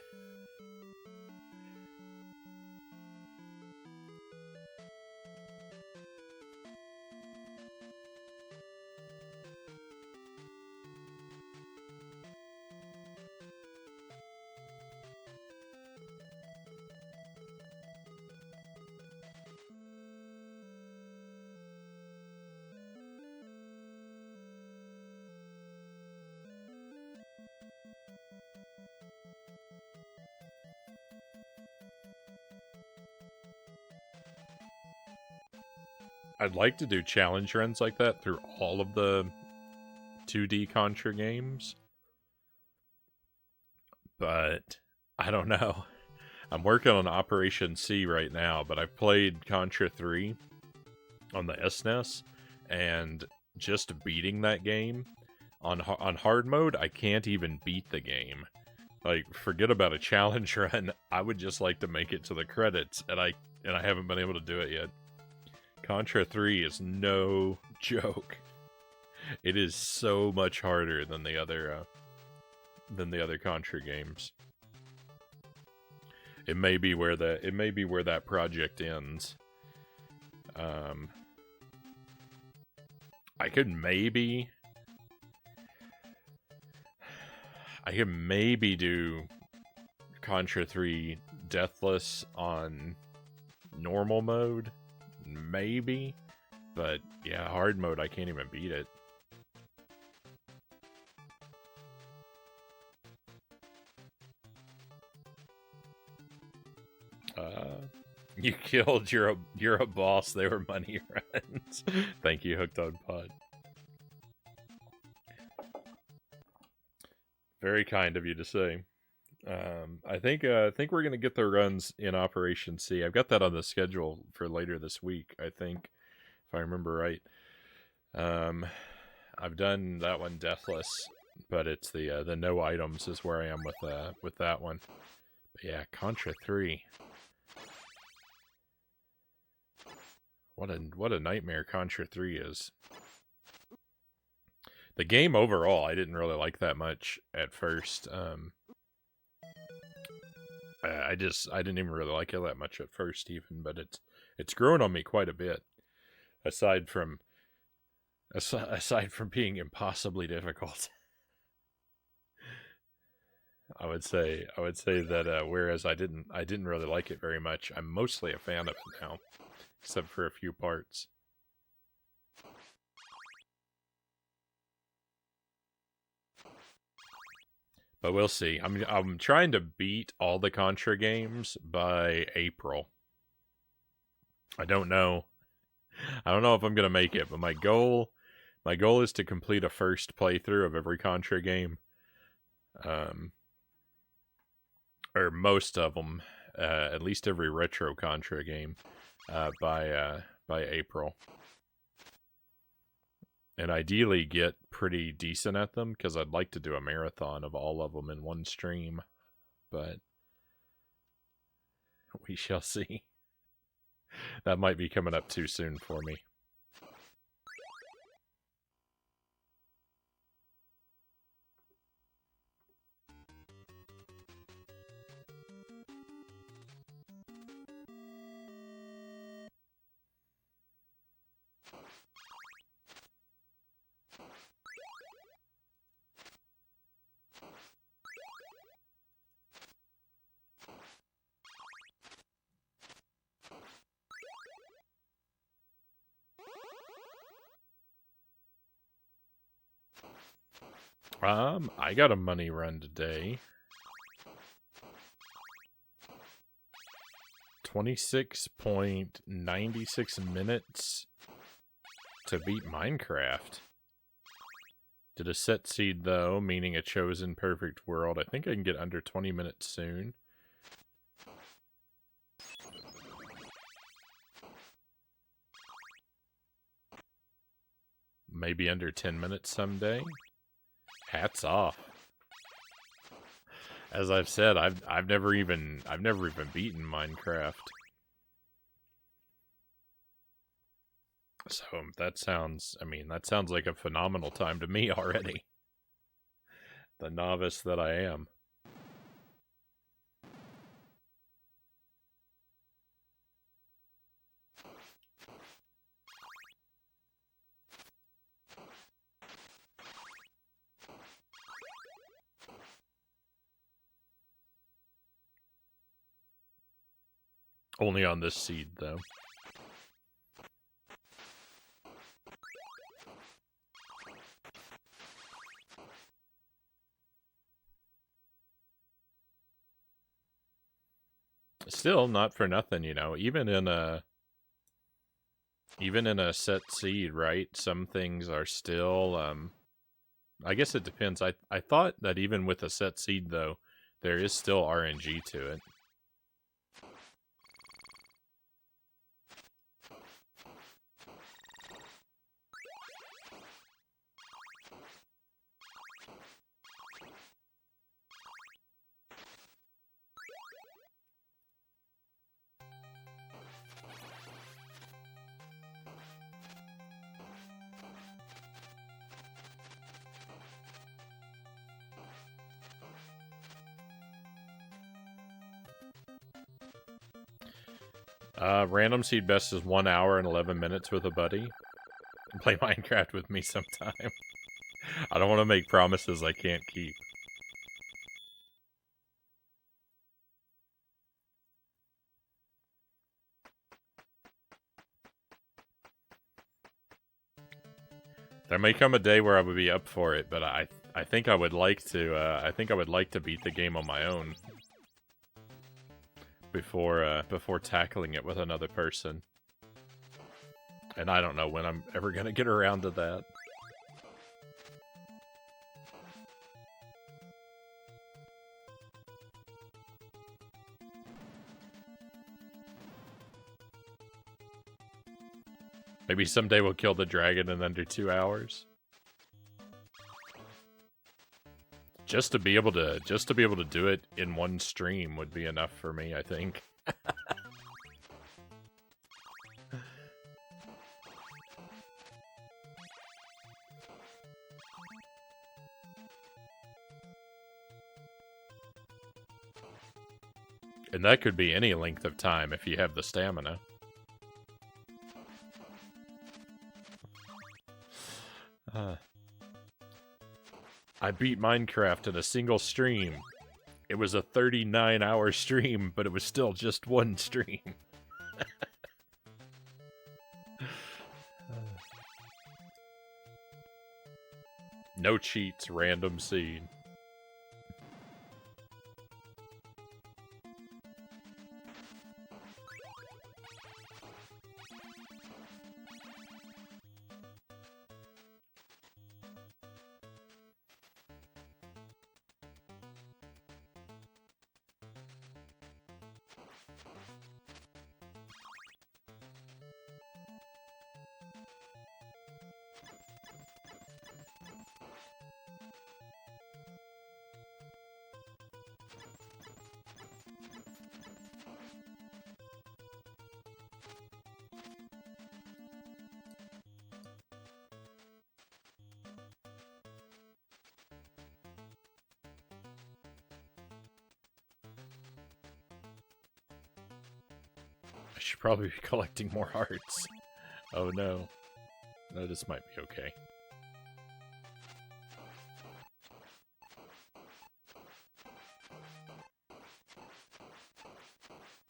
I'd like to do challenge runs like that through all of the 2D Contra games, but I don't know. I'm working on Operation C right now, but I've played Contra 3 on the SNES, and just beating that game on hard mode, I can't even beat the game. Like, forget about a challenge run. I would just like to make it to the credits, and I haven't been able to do it yet. Contra 3 is no joke. It is so much harder than the other Contra games. It may be where that project ends. I could maybe do Contra 3 Deathless on normal mode. Maybe. But yeah, hard mode, I can't even beat it. You killed, you're a boss, they were money runs. Thank you, Hooked on Pod. Very kind of you to say. I think we're gonna get the runs in Operation C. I've got that on the schedule for later this week, I think, if I remember right. I've done that one Deathless, but it's the no items is where I am with that one. But yeah, Contra 3. What a nightmare Contra 3 is. The game overall, I didn't really like that much at first. I didn't even really like it that much at first, even, but it's grown on me quite a bit. Aside from being impossibly difficult, I would say that whereas I didn't really like it very much, I'm mostly a fan of it now, except for a few parts. But we'll see. I'm trying to beat all the Contra games by April. I don't know if I'm gonna make it, but my goal is to complete a first playthrough of every Contra game, or most of them, at least every retro Contra game, by April. And ideally get pretty decent at them, because I'd like to do a marathon of all of them in one stream. But we shall see. That might be coming up too soon for me. I got a money run today. 26.96 minutes to beat Minecraft. Did a set seed, though, meaning a chosen perfect world. I think I can get under 20 minutes soon. Maybe under 10 minutes someday. Hats off. As I've said, I've never even beaten Minecraft. So that sounds like a phenomenal time to me already. The novice that I am. Only on this seed, though. Still, not for nothing, you know. Even in a set seed, right? Some things are still. I guess it depends. I thought that even with a set seed, though, there is still RNG to it. Random seed best is 1 hour and 11 minutes with a buddy. Play Minecraft with me sometime. I don't want to make promises I can't keep. There may come a day where I would be up for it, but I think I would like to beat the game on my own before tackling it with another person. And I don't know when I'm ever gonna get around to that. Maybe someday we'll kill the dragon in under 2 hours. Just to be able to do it in one stream would be enough for me, I think. And that could be any length of time if you have the stamina. I beat Minecraft in a single stream. It was a 39-hour stream, but it was still just one stream. No cheats, random seed. I should probably be collecting more hearts. Oh no. No, this might be okay.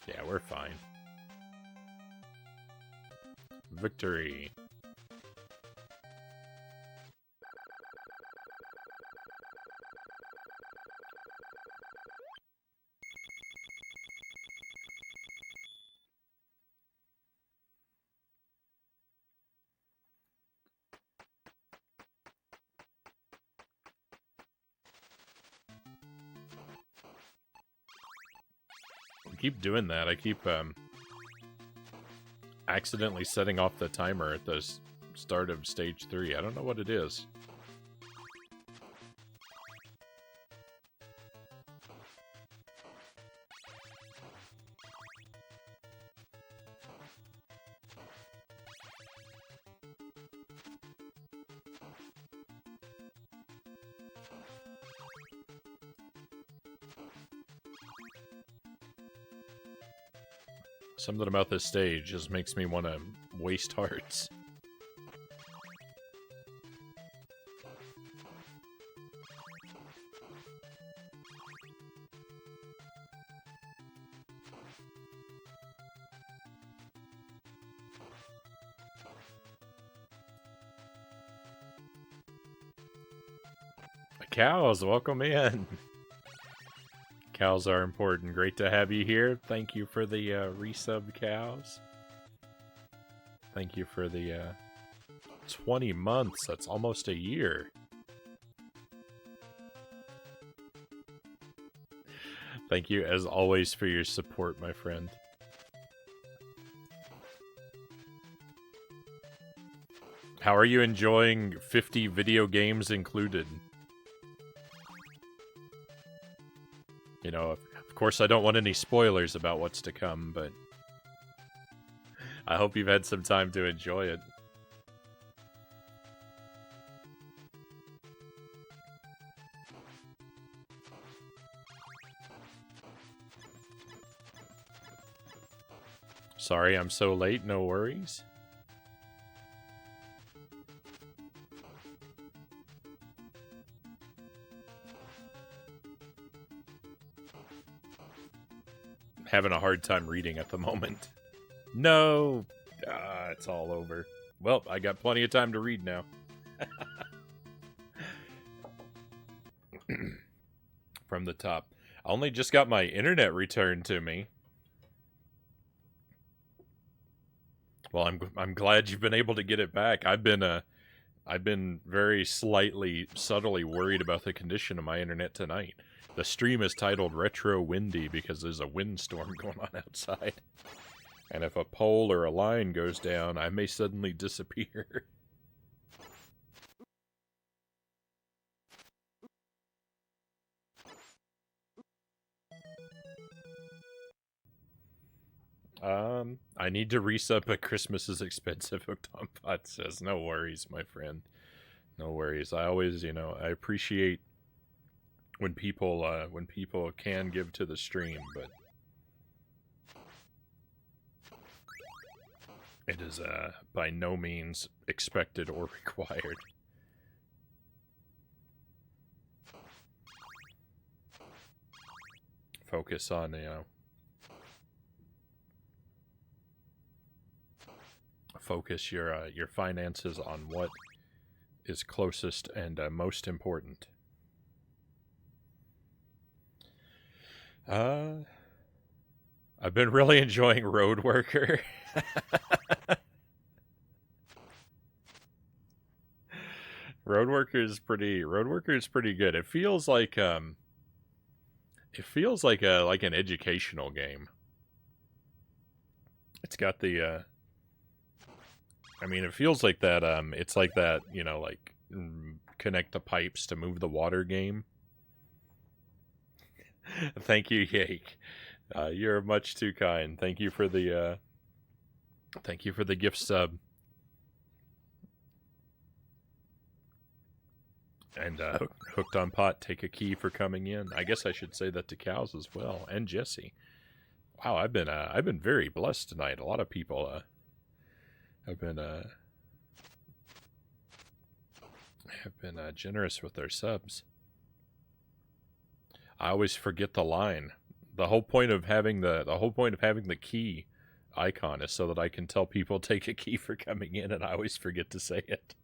Yeah, we're fine. Victory. keep doing that. I keep accidentally setting off the timer at the start of stage 3. I don't know what it is. Something about this stage just makes me want to waste hearts. Cows, welcome in. Cows are important. Great to have you here. Thank you for the resub, Cows. Thank you for the 20 months. That's almost a year. Thank you, as always, for your support, my friend. How are you enjoying 50 video games included? You know, of course I don't want any spoilers about what's to come, but I hope you've had some time to enjoy it. Sorry I'm so late, no worries. Having a hard time reading at the moment. No! It's all over. Well, I got plenty of time to read now. From the top. I only just got my internet returned to me. Well, I'm glad you've been able to get it back. I've been very subtly worried about the condition of my internet tonight. The stream is titled Retro Windy because there's a windstorm going on outside. And if a pole or a line goes down, I may suddenly disappear. I need to resub, but Christmas is expensive, Hooked on Pot says. No worries, my friend. No worries. I always, I appreciate when people can give to the stream, but it is by no means expected or required. Focus on, focus your finances on what is closest and most important. I've been really enjoying Road Worker. Road Worker is pretty good. It feels like an educational game. It's got the it feels like that it's like that, connect the pipes to move the water game. Thank you, Yake. You're much too kind. Thank you for the gift sub. And Hooked on Pot, take a key for coming in. I guess I should say that to Cows as well, and Jesse. Wow, I've been very blessed tonight. A lot of people have been generous with their subs. I always forget the line. The whole point of having the key icon is so that I can tell people take a key for coming in, and I always forget to say it.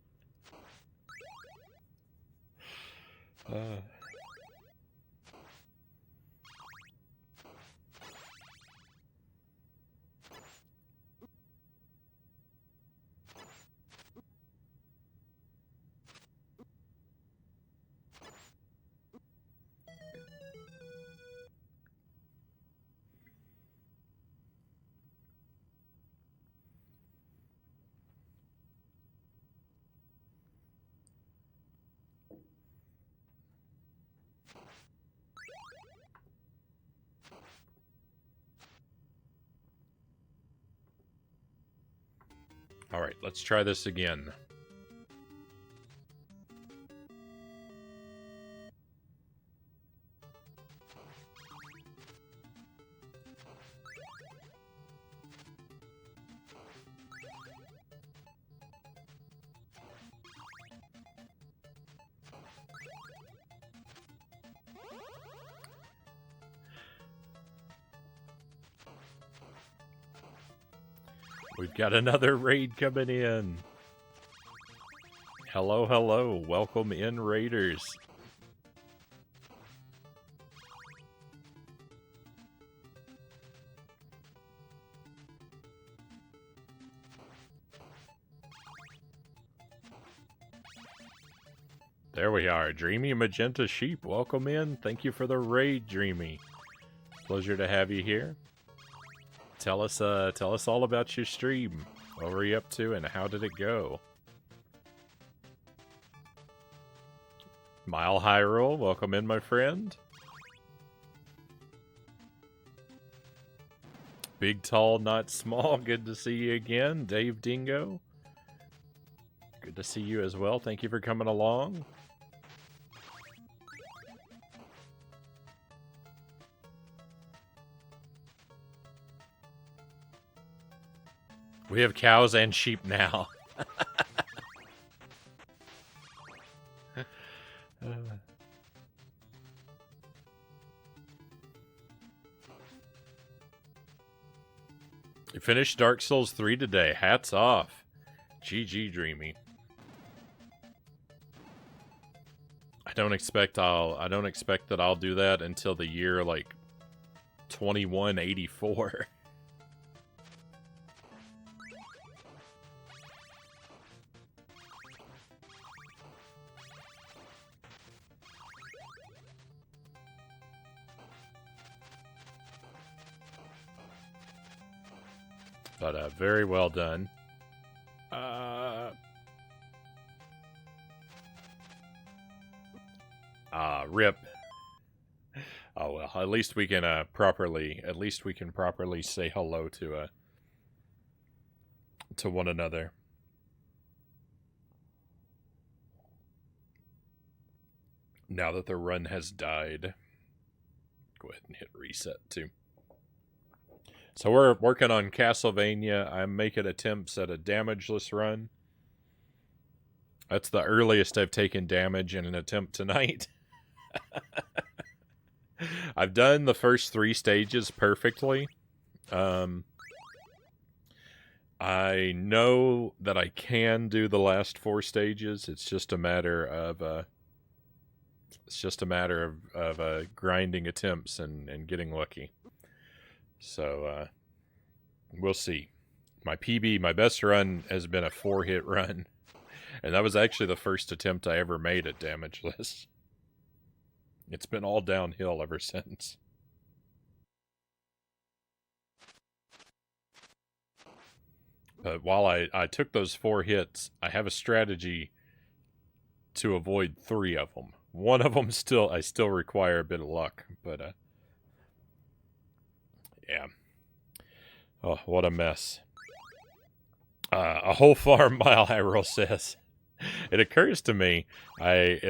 Alright, let's try this again. We've got another raid coming in. Hello, hello. Welcome in, raiders. There we are. Dreamy Magenta Sheep, welcome in. Thank you for the raid, Dreamy. Pleasure to have you here. Tell us all about your stream. What were you up to and how did it go? Mile Hyrule, welcome in, my friend. Big, tall, not small. Good to see you again. Dave Dingo. Good to see you as well. Thank you for coming along. We have cows and sheep now. You finished Dark Souls 3 today. Hats off. GG, Dreamy. I don't expect that I'll do that until the year like 2184. But very well done. Rip. Oh well, at least we can properly say hello to one another. Now that the run has died. Go ahead and hit reset too. So we're working on Castlevania. I'm making attempts at a damageless run. That's the earliest I've taken damage in an attempt tonight. I've done the first 3 stages perfectly. I know that I can do the last 4 stages. It's just a matter of grinding attempts and getting lucky. So we'll see. My PB, my best run has been a 4-hit run. And that was actually the first attempt I ever made at damageless. It's been all downhill ever since. But while I took those 4 hits, I have a strategy to avoid 3 of them. One of them I still require a bit of luck, but yeah. Oh, what a mess. A whole farm, Mile Hyrule says. It occurs to me, I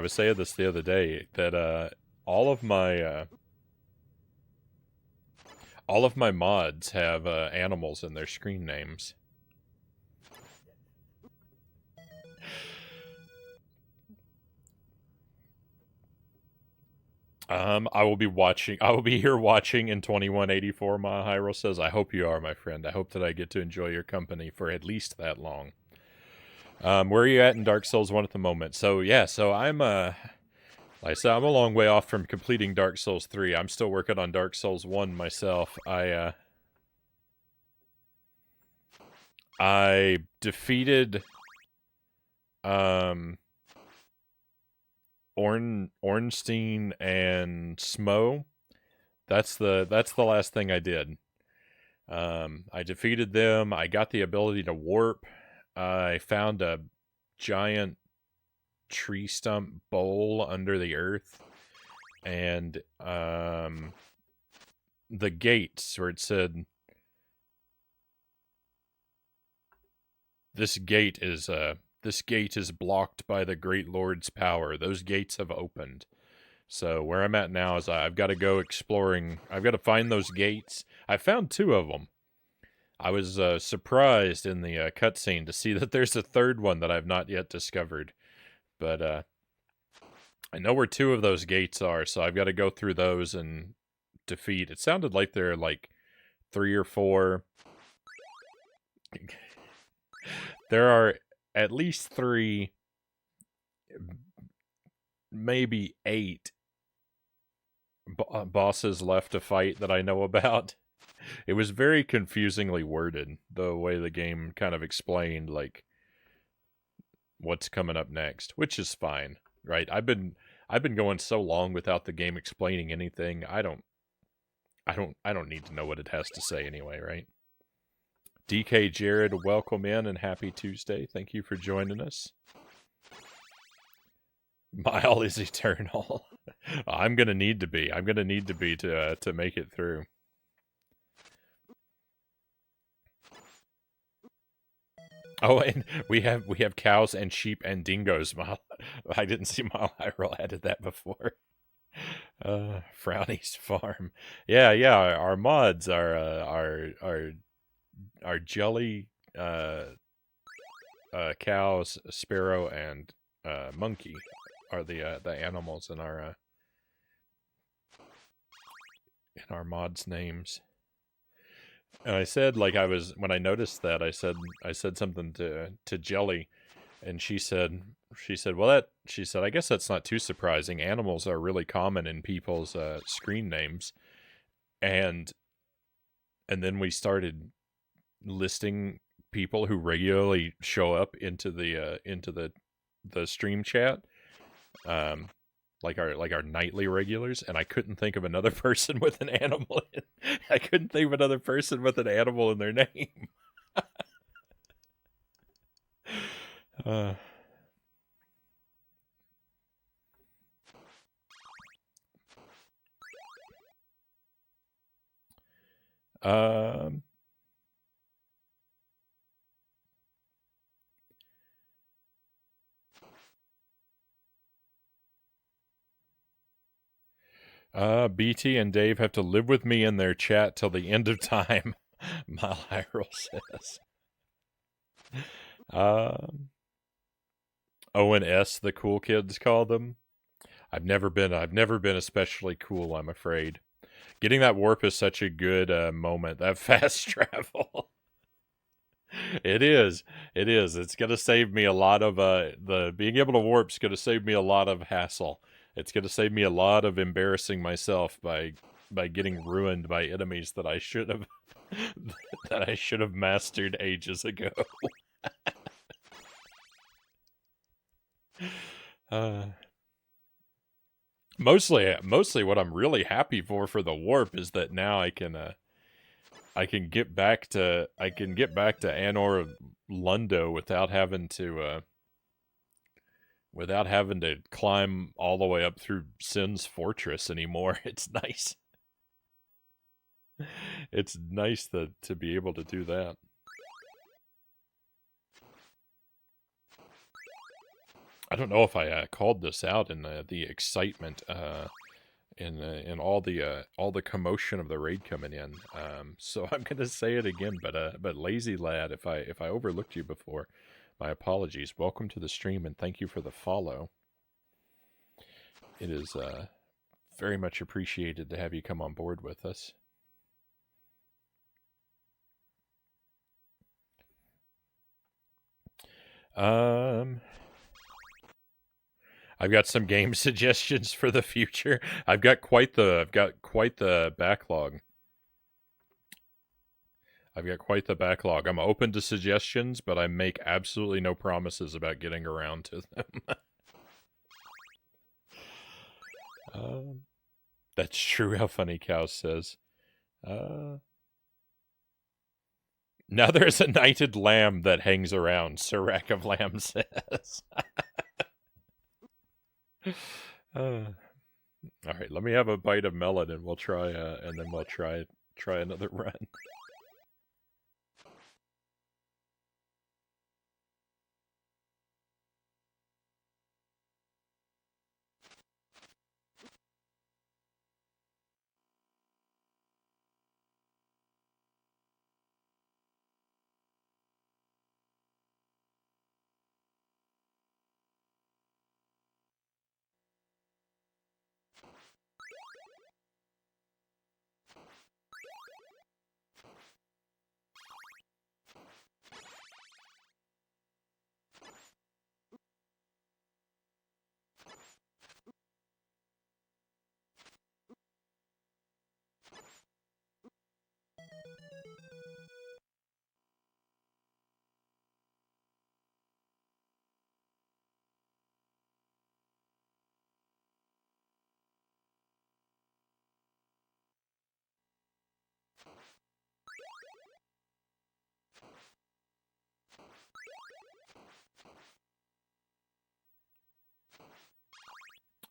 was saying this the other day, that all of my mods have animals in their screen names. I will be here watching in 2184, Mile Hyrule says. I hope you are, my friend. I hope that I get to enjoy your company for at least that long. Where are you at in Dark Souls 1 at the moment? So, yeah, I'm, like I said, I'm a long way off from completing Dark Souls 3. I'm still working on Dark Souls 1 myself. I defeated, Ornstein and Smo. That's the last thing I did. I defeated them. I got the ability to warp. I found a giant tree stump bowl under the earth, and the gates where it said this gate is blocked by the Great Lord's power. Those gates have opened. So where I'm at now is I've got to go exploring. I've got to find those gates. I found 2 of them. I was surprised in the cutscene to see that there's a 3rd one that I've not yet discovered. But I know where 2 of those gates are, so I've got to go through those and defeat. It sounded like there are like 3 or 4. There are at least 3, maybe 8 bosses left to fight that I know about. It was very confusingly worded, the way the game kind of explained, like, what's coming up next, which is fine, right? I've been going so long without the game explaining anything. I don't need to know what it has to say anyway, right? DK Jared, welcome in and happy Tuesday. Thank you for joining us. Mile is eternal. I'm gonna need to be. I'm gonna need to be to make it through. Oh, and we have cows and sheep and dingoes. I didn't see Mile Hyrule added that before. Frownie's farm. Yeah. Our mods are Jelly, cows, sparrow, and monkey are the animals in our mods' names. And I said, like, when I noticed that, I said something to Jelly, and she said, I guess that's not too surprising. Animals are really common in people's screen names, and then we started listing people who regularly show up into the stream chat, like our nightly regulars, and I couldn't think of another person with an animal. I couldn't think of another person with an animal in their name. BT and Dave have to live with me in their chat till the end of time. Mile Hyrule says. O and S, the cool kids call them. I've never been especially cool, I'm afraid. Getting that warp is such a good moment. That fast travel. It is. It's gonna save me a lot of the being able to warp's gonna save me a lot of hassle. It's gonna save me a lot of embarrassing myself by getting ruined by enemies that I should have mastered ages ago. Mostly what I'm really happy for the warp is that now I can get back to Anor Lundo without having to climb all the way up through Sin's Fortress anymore. It's nice. It's nice to be able to do that. I don't know if I called this out in the excitement in all the commotion of the raid coming in. So I'm gonna say it again, but Lazy Lad, if I overlooked you before, my apologies. Welcome to the stream and thank you for the follow. It is very much appreciated to have you come on board with us. I've got some game suggestions for the future. I've got quite the backlog. I'm open to suggestions, but I make absolutely no promises about getting around to them. That's true, how funny Cow says. Now there's a knighted lamb that hangs around, Sir Rack of Lamb says. All right, let me have a bite of melon and we'll try another run.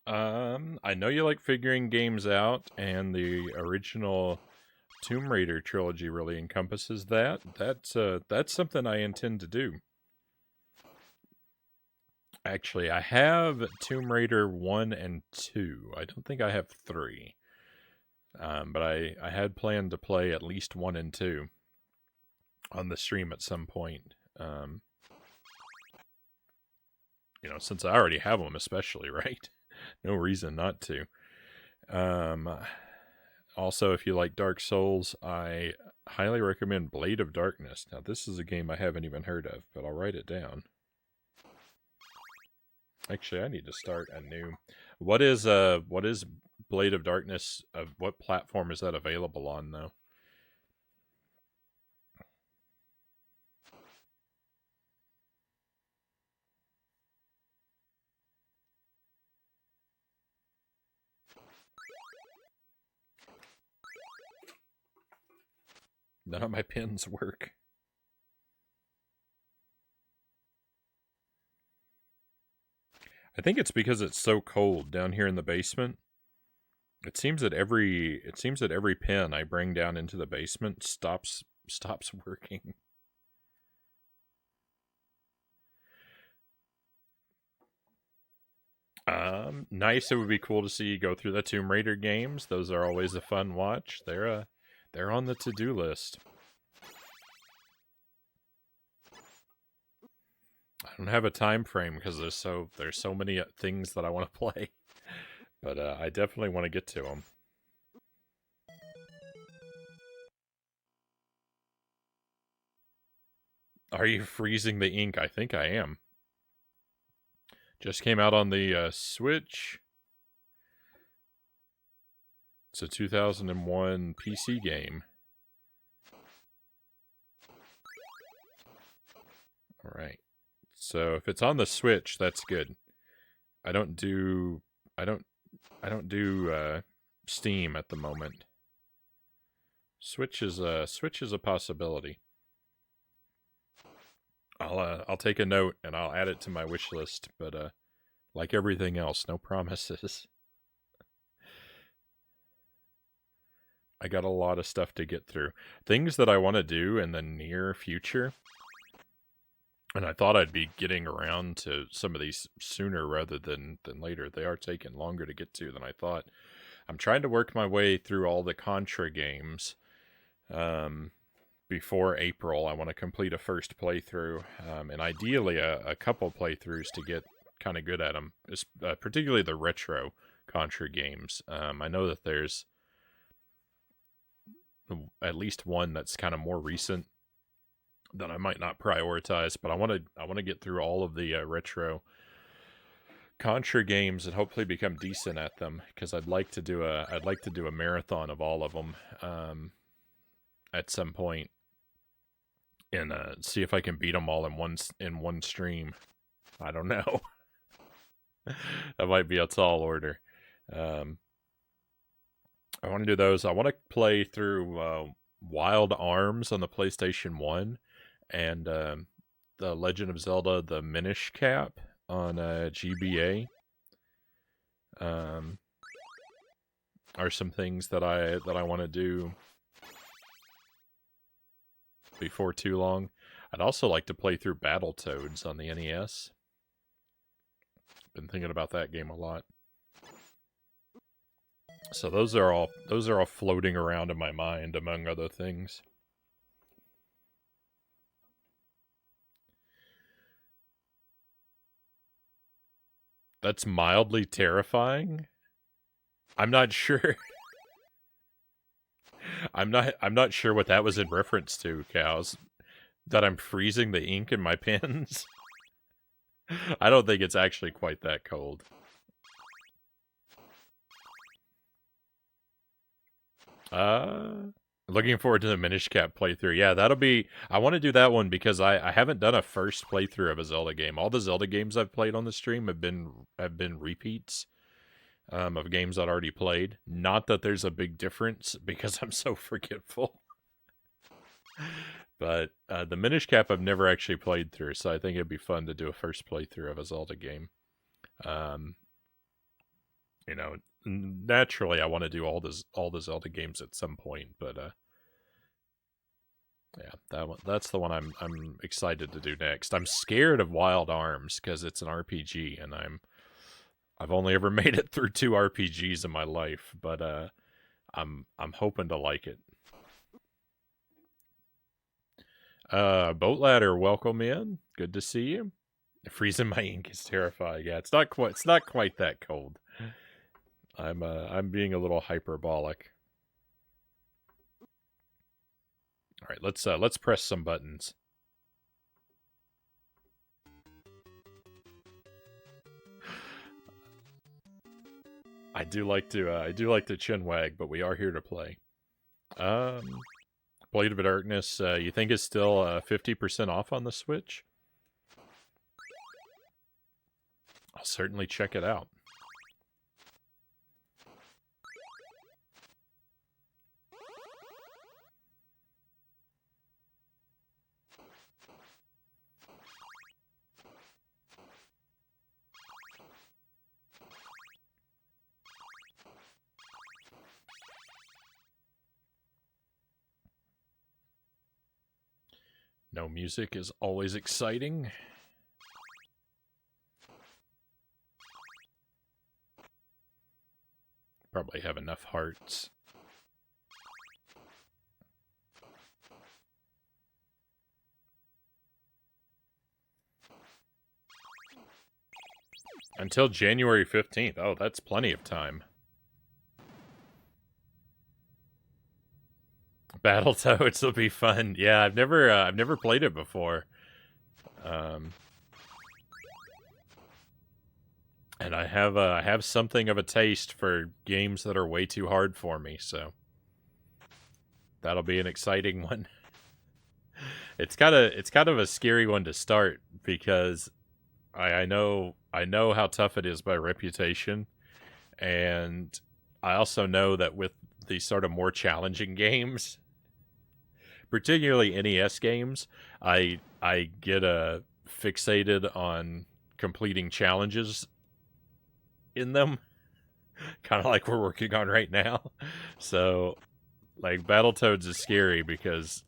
I know you like figuring games out, and the original Tomb Raider trilogy really encompasses that. That's something I intend to do. Actually, I have Tomb Raider 1 and 2. I don't think I have 3. But I had planned to play at least 1 and 2 on the stream at some point. Since I already have them, especially, right? No reason not to. Also, if you like Dark Souls, I highly recommend Blade of Darkness. Now, this is a game I haven't even heard of, but I'll write it down. Actually, I need to start a new. What is Blade of Darkness? What platform is that available on, though? None of my pins work. I think it's because it's so cold down here in the basement. It seems that every pin I bring down into the basement stops working. Nice. It would be cool to see you go through the Tomb Raider games. Those are always a fun watch. They're on the to-do list. I don't have a time frame because there's so many things that I want to play, but I definitely want to get to them. Are you freezing the ink? I think I am. Just came out on the Switch. It's a 2001 PC game. All right. So if it's on the Switch, that's good. I don't do Steam at the moment. Switch is a possibility. I'll take a note and I'll add it to my wish list, but like everything else, no promises. I got a lot of stuff to get through. Things that I want to do in the near future. And I thought I'd be getting around to some of these sooner rather than later. They are taking longer to get to than I thought. I'm trying to work my way through all the Contra games. Before April, I want to complete a first playthrough, and ideally a couple playthroughs to get kind of good at them, particularly the retro Contra games. I know that there's at least one that's kind of more recent that I might not prioritize, but I want to get through all of the retro Contra games and hopefully become decent at them, because I'd like to do a marathon of all of them at some point, and see if I can beat them all in one stream. I don't know. That might be a tall order. I want to do those. I want to play through Wild Arms on the PlayStation 1 and The Legend of Zelda: The Minish Cap on GBA. Are some things that I want to do before too long. I'd also like to play through Battletoads on the NES. Been thinking about that game a lot. So those are all floating around in my mind, among other things. That's mildly terrifying. I'm not sure. I'm not sure what that was in reference to, Cows. That I'm freezing the ink in my pens? I don't think it's actually quite that cold. Looking forward to the Minish Cap playthrough. Yeah, that'll be... I want to do that one because I haven't done a first playthrough of a Zelda game. All the Zelda games I've played on the stream have been repeats of games I'd already played. Not that there's a big difference because I'm so forgetful. But the Minish Cap I've never actually played through, so I think it'd be fun to do a first playthrough of a Zelda game. You know, naturally I want to do all the Zelda games at some point, but yeah, that's the one I'm excited to do next. I'm scared of Wild Arms because it's an RPG, and I've only ever made it through 2 RPGs in my life, but I'm hoping to like it. Boat Ladder, welcome in. Good to see you. Freezing my ink is terrifying. Yeah, it's not quite that cold. I'm being a little hyperbolic. All right, let's press some buttons. I do like to chin wag, but we are here to play. Blade of Darkness, you think it's still 50% off on the Switch? I'll certainly check it out. No music is always exciting. Probably have enough hearts. Until January 15th. Oh, that's plenty of time. Battletoads will be fun. Yeah, I've never played it before. And I have something of a taste for games that are way too hard for me, so that'll be an exciting one. It's kind of a scary one to start because I know how tough it is by reputation, and I also know that with these sort of more challenging games, particularly NES games, I get fixated on completing challenges in them, kind of like we're working on right now. So, like, Battletoads is scary because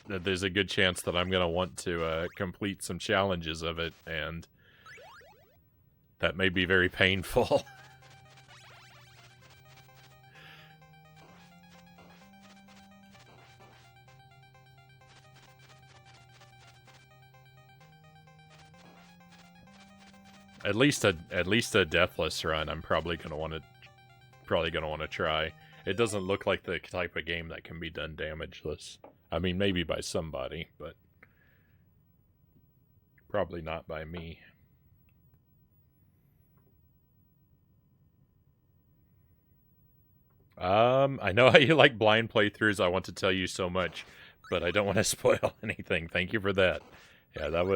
there's a good chance that I'm going to want to complete some challenges of it, and that may be very painful. At least a deathless run, I'm probably gonna want to try. It doesn't look like the type of game that can be done damageless. I mean, maybe by somebody, but probably not by me. I know how you like blind playthroughs. I want to tell you so much, but I don't want to spoil anything. Thank you for that. Yeah, that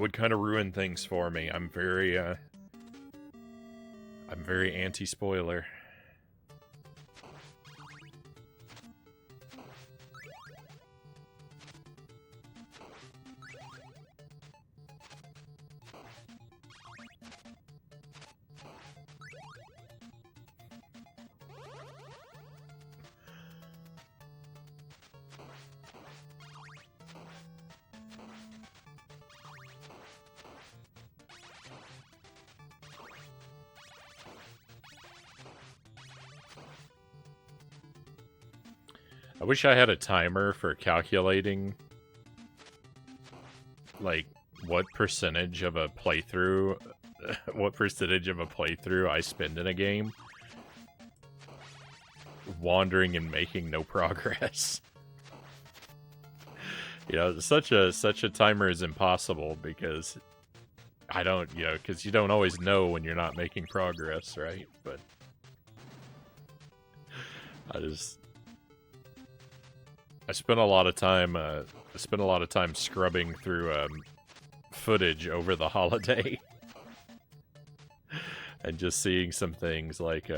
would kind of ruin things for me. I'm very anti-spoiler. I wish I had a timer for calculating, like, what percentage of a playthrough I spend in a game wandering and making no progress. You know, such a timer is impossible because because you don't always know when you're not making progress, right? But I spent a lot of time scrubbing through footage over the holiday and just seeing some things like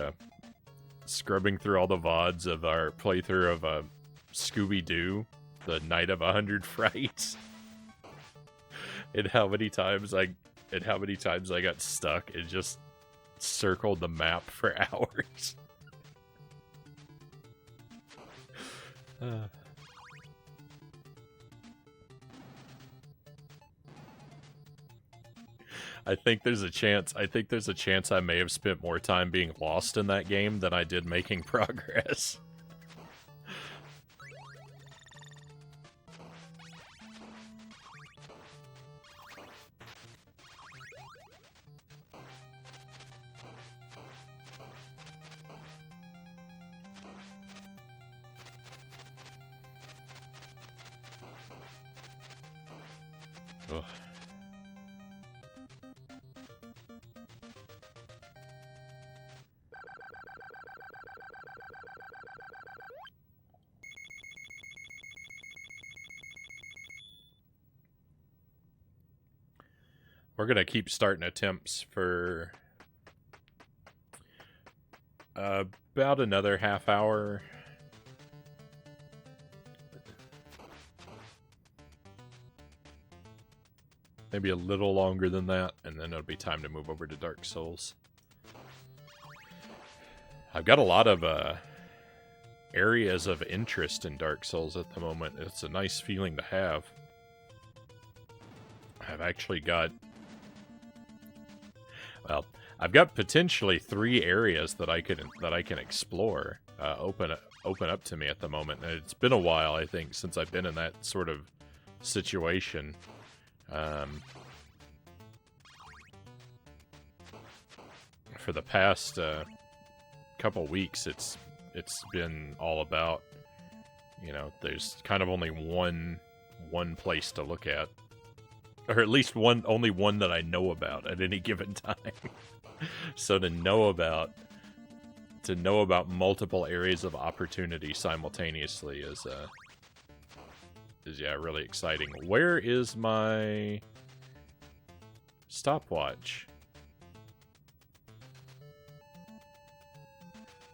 scrubbing through all the VODs of our playthrough of Scooby-Doo the Night of 100 Frights. and how many times I got stuck and just circled the map for hours. I think there's a chance I may have spent more time being lost in that game than I did making progress. Ugh. We're going to keep starting attempts for about another half hour. Maybe a little longer than that, and then it'll be time to move over to Dark Souls. I've got a lot of areas of interest in Dark Souls at the moment. It's a nice feeling to have. I've actually got... Well, I've got potentially 3 areas that I can explore, open up to me at the moment. And it's been a while, I think, since I've been in that sort of situation. For the past couple weeks, it's been all about, you know, there's kind of only one place to look at. Or at least only one that I know about at any given time. So to know about multiple areas of opportunity simultaneously is yeah, really exciting. Where is my stopwatch?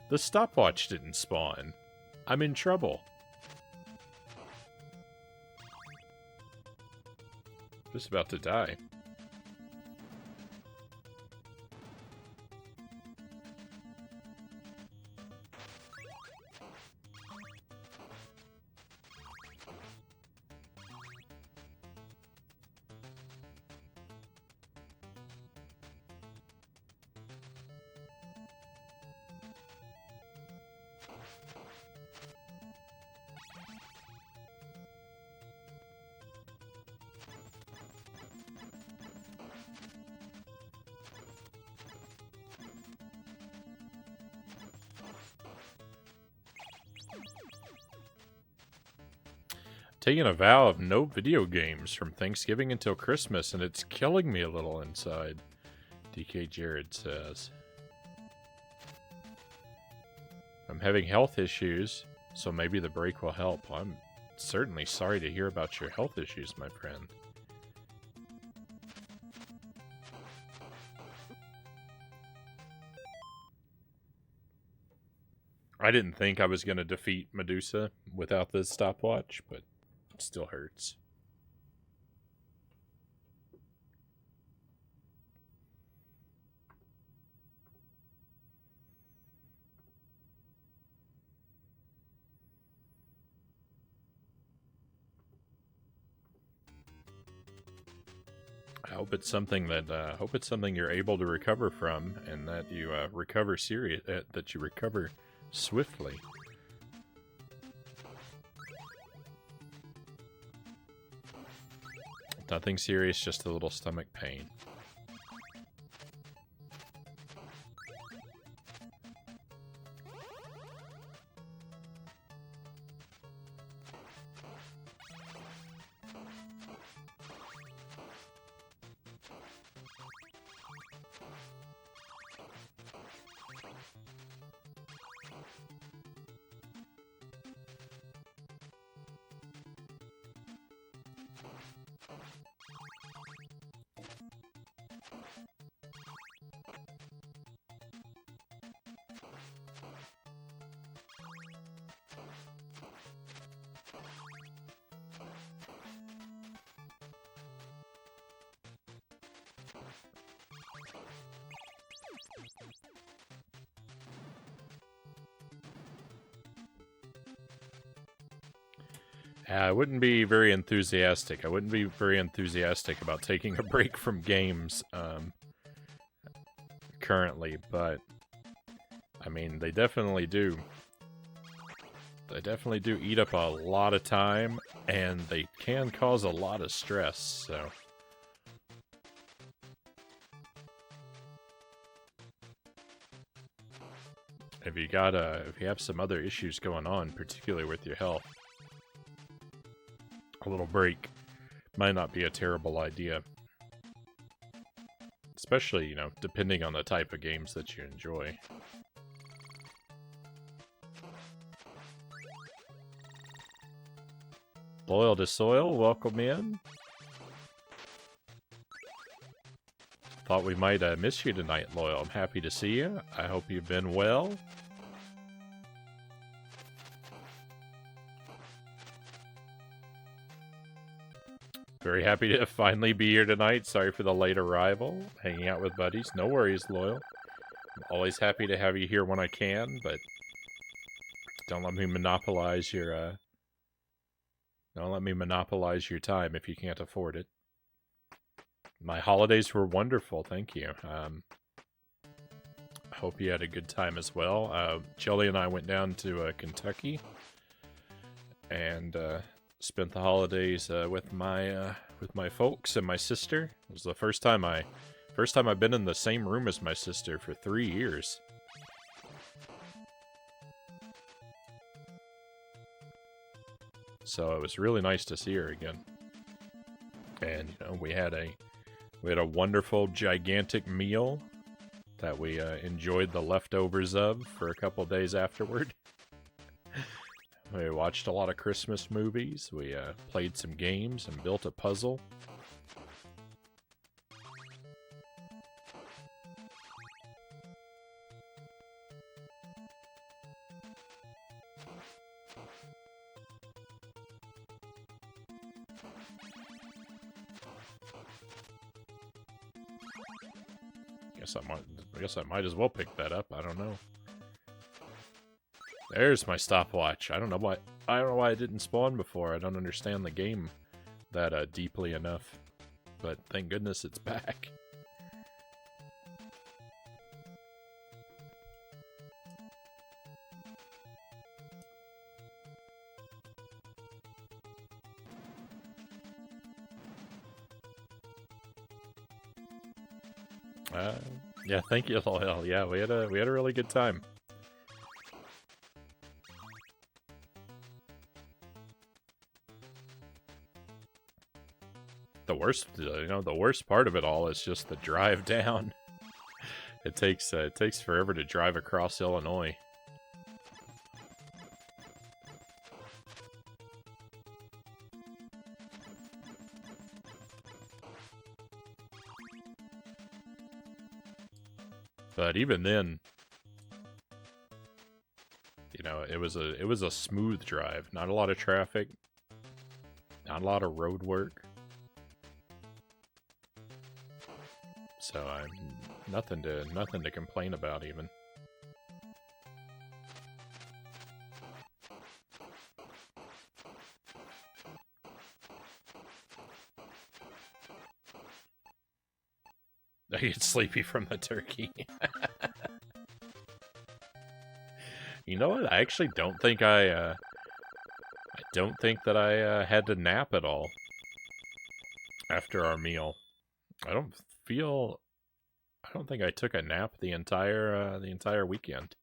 The stopwatch didn't spawn. I'm in trouble. Just about to die. Taking a vow of no video games from Thanksgiving until Christmas, and it's killing me a little inside, DK Jared says. I'm having health issues, so maybe the break will help. I'm certainly sorry to hear about your health issues, my friend. I didn't think I was going to defeat Medusa without this stopwatch, but it still hurts. I hope it's something that you're able to recover from, and that you recover swiftly. Nothing serious, just a little stomach pain. I wouldn't be very enthusiastic. I wouldn't be very enthusiastic about taking a break from games currently, but I mean, they definitely do. They definitely do eat up a lot of time, and they can cause a lot of stress, so... If you have some other issues going on, particularly with your health, a little break might not be a terrible idea. Especially, you know, depending on the type of games that you enjoy. Loyal to Soil, welcome in. Thought we might miss you tonight, Loyal. I'm happy to see you. I hope you've been well. Very happy to finally be here tonight. Sorry for the late arrival. Hanging out with buddies. No worries, Loyal. I'm always happy to have you here when I can, but don't let me monopolize your don't let me monopolize your time if you can't afford it. My holidays were wonderful, thank you. I hope you had a good time as well. Jelly and I went down to Kentucky and spent the holidays with my folks and my sister. It was the first time I've been in the same room as my sister for 3 years. So it was really nice to see her again. And you know, we had a wonderful, gigantic meal that we enjoyed the leftovers of for a couple days afterward. We watched a lot of Christmas movies. We played some games and built a puzzle. I guess I might as well pick that up. I don't know. There's my stopwatch. I don't know why it didn't spawn before. I don't understand the game that deeply enough. But thank goodness it's back. Yeah, thank you, Loyal. Yeah, we had a really good time. The worst part of it all is just the drive down. It takes forever to drive across Illinois. But even then, you know, it was a smooth drive. Not a lot of traffic. Not a lot of road work. So nothing to complain about even. I get sleepy from the turkey. You know what? I actually don't think that I had to nap at all after our meal. I don't think I took a nap the entire weekend.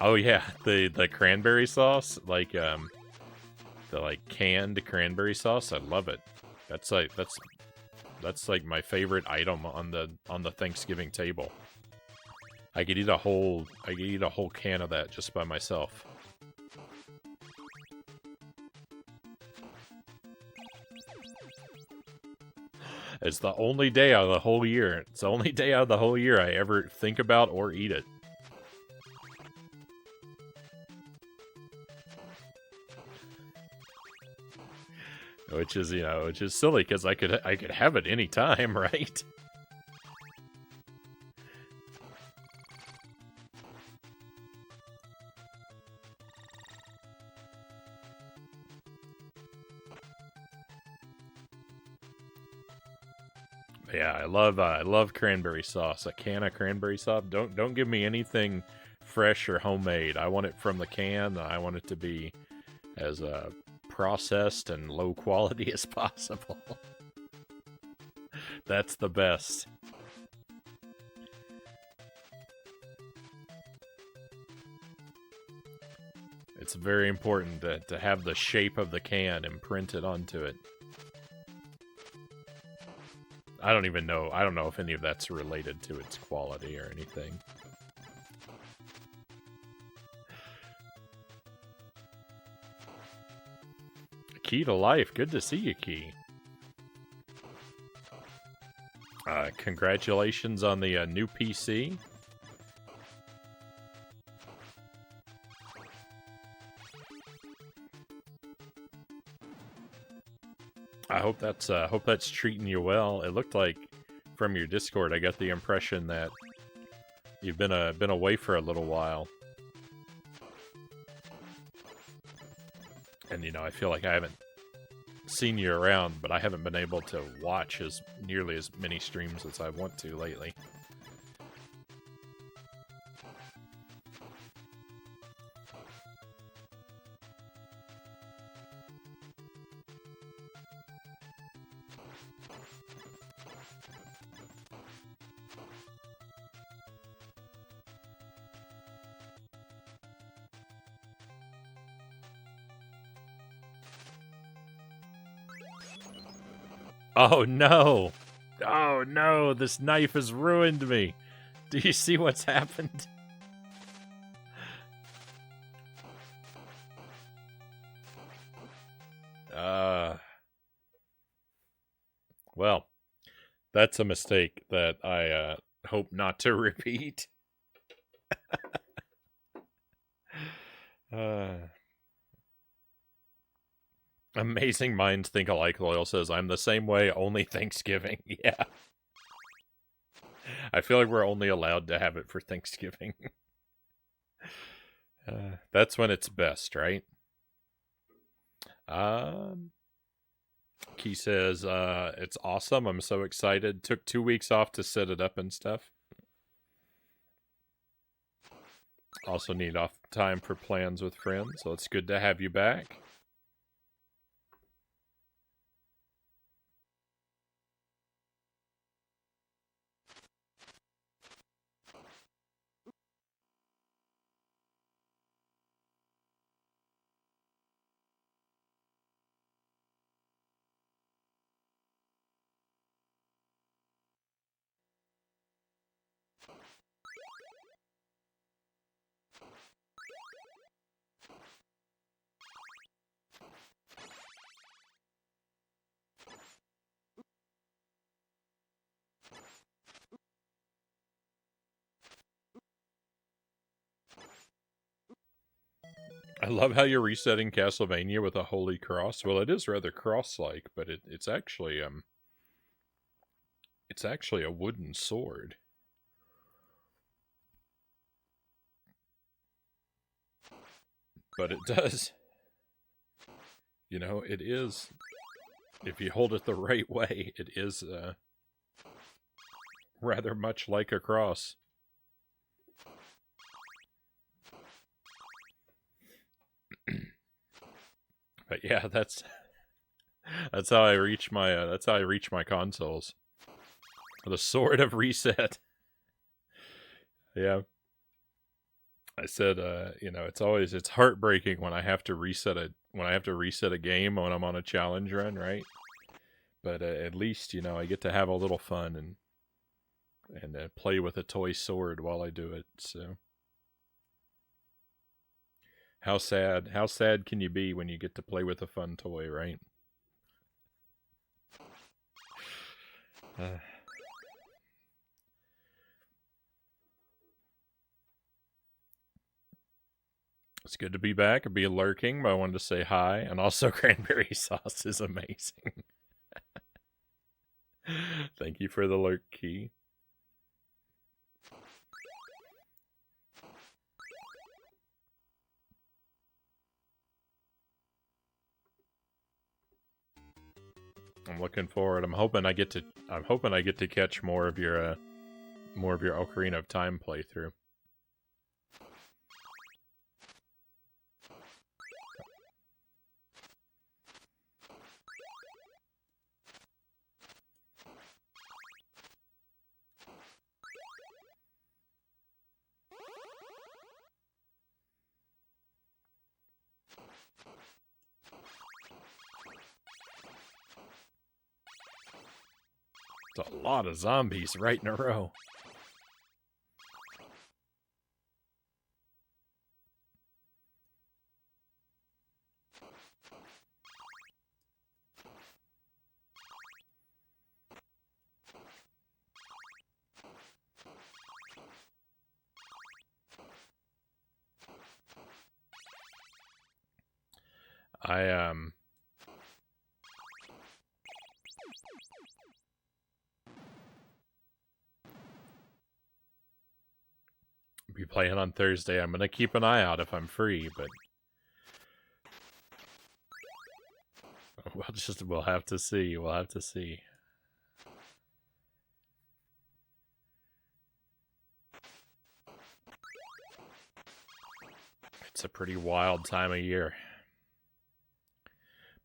Oh yeah, the cranberry sauce, like the canned cranberry sauce. I love it. That's like my favorite item on the Thanksgiving table. I could eat a whole can of that just by myself. It's the only day out of the whole year. It's the only day out of the whole year I ever think about or eat it. Which is, which is silly because I could have it any time, right? Yeah, I love cranberry sauce. A can of cranberry sauce. Don't give me anything fresh or homemade. I want it from the can. I want it to be as processed and low quality as possible. That's the best. It's very important to have the shape of the can imprinted onto it. I don't even know. I don't know if any of that's related to its quality or anything. Key to life. Good to see you, Key. Congratulations on the new PC. I hope that's treating you well. It looked like from your Discord, I got the impression that you've been away for a little while, and I feel like I haven't seen you around, but I haven't been able to watch nearly as many streams as I want to lately. Oh no! Oh no! This knife has ruined me! Do you see what's happened? Well, that's a mistake that I hope not to repeat. Amazing minds think alike, Loyal says. I'm the same way, only Thanksgiving. Yeah. I feel like we're only allowed to have it for Thanksgiving. That's when it's best, right? Key says, it's awesome. I'm so excited. Took 2 weeks off to set it up and stuff. Also need off time for plans with friends, so it's good to have you back. I love how you're resetting Castlevania with a holy cross. Well, it is rather cross-like, but it's actually a wooden sword. But it does. It is. If you hold it the right way, it is rather much like a cross. But yeah, that's how I reach my consoles. The sword of reset. Yeah. I said, it's heartbreaking when I have to reset a game when I'm on a challenge run, right? But at least I get to have a little fun and play with a toy sword while I do it. So how sad can you be when you get to play with a fun toy, right? It's good to be back. I'll be lurking, but I wanted to say hi. And also, cranberry sauce is amazing. Thank you for the lurk key. I'm looking forward. I'm hoping I get to catch more of your Ocarina of Time playthrough. It's a lot of zombies right in a row. Be playing on Thursday. I'm gonna keep an eye out if I'm free, but we'll have to see. We'll have to see. It's a pretty wild time of year.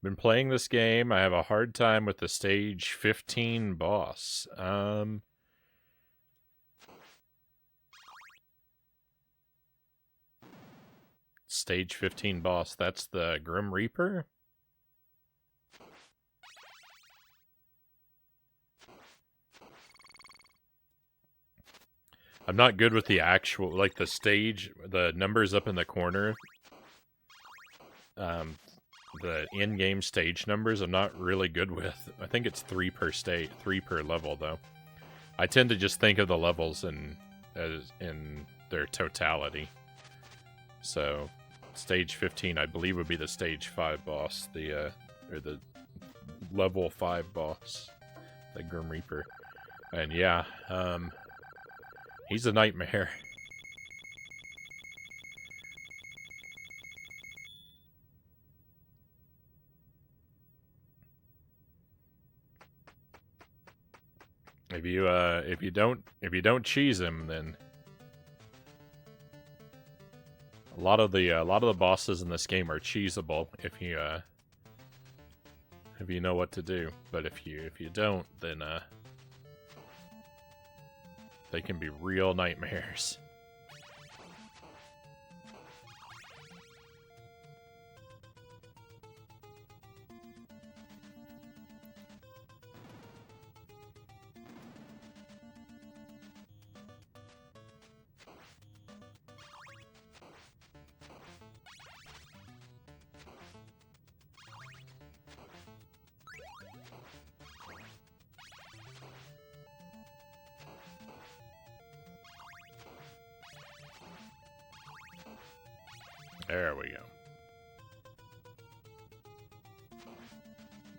Been playing this game. I have a hard time with the stage 15 boss. Stage 15 boss. That's the Grim Reaper? I'm not good with the actual, like the stage, the numbers up in the corner. The in-game stage numbers I'm not really good with. I think it's 3 per state, 3 per level though. I tend to just think of the levels in their totality. So, stage 15 I believe would be the stage 5 boss, or the level 5 boss, the Grim Reaper. And yeah, he's a nightmare. If you don't cheese him, then a lot of the bosses in this game are cheesable if you know what to do. But if you don't, then they can be real nightmares. There we go.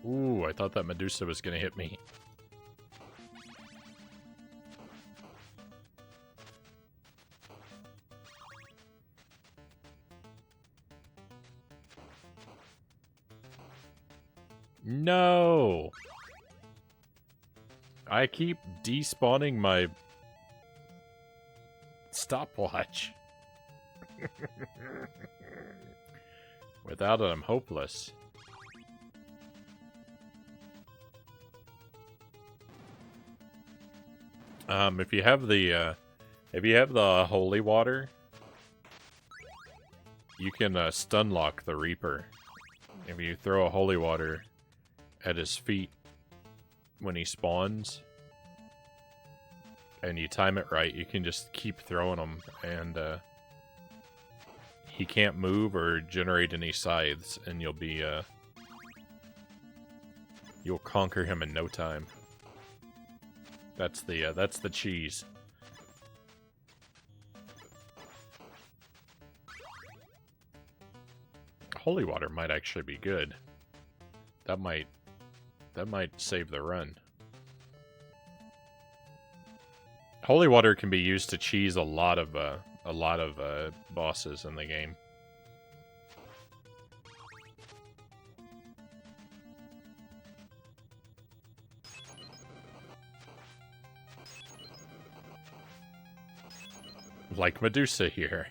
Ooh, I thought that Medusa was gonna hit me. No! I keep despawning my stopwatch. Without it, I'm hopeless. If you have the holy water, you can stun lock the Reaper. If you throw a holy water at his feet when he spawns, and you time it right, you can just keep throwing them, and he can't move or generate any scythes, and you'll conquer him in no time. That's the cheese. Holy water might actually be good. That might save the run. Holy water can be used to cheese a lot of bosses in the game. Like Medusa here.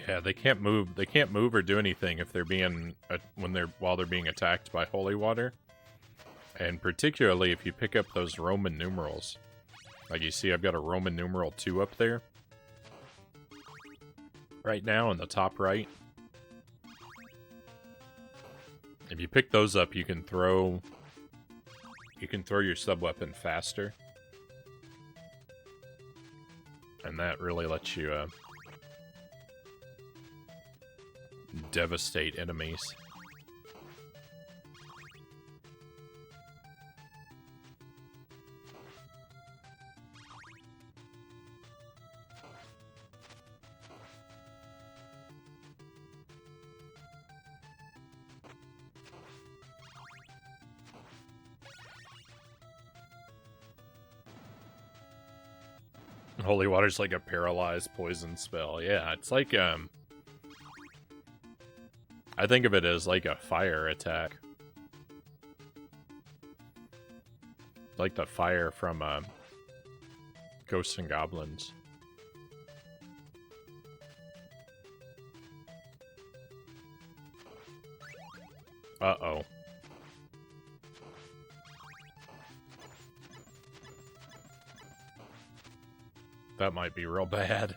Yeah, they can't move. They can't move or do anything if they're being while they're being attacked by holy water. And particularly if you pick up those Roman numerals. Like you see, I've got a Roman numeral 2 up there. Right now in the top right. If you pick those up, you can throw your sub-weapon faster. And that really lets you devastate enemies. Holy water's like a paralyzed poison spell. Yeah, it's like I think of it as like a fire attack. Like the fire from Ghosts and Goblins. Uh-oh. That might be real bad.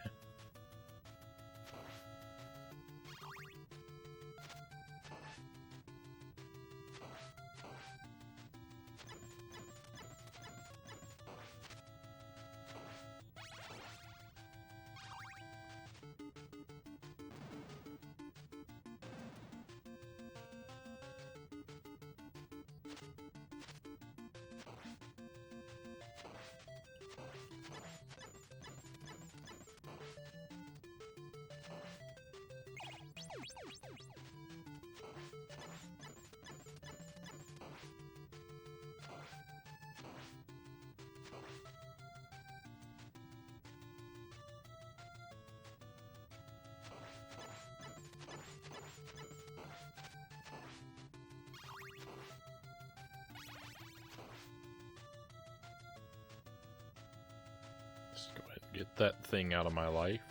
Let's go ahead and get that thing out of my life.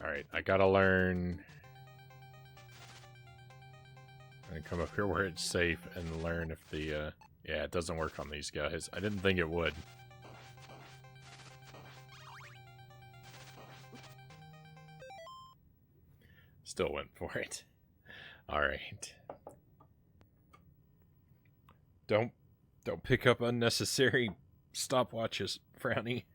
Alright, I gotta learn... and come up here where it's safe and learn if the, yeah, it doesn't work on these guys. I didn't think it would. Still went for it. Alright. Don't pick up unnecessary stopwatches, Frownie.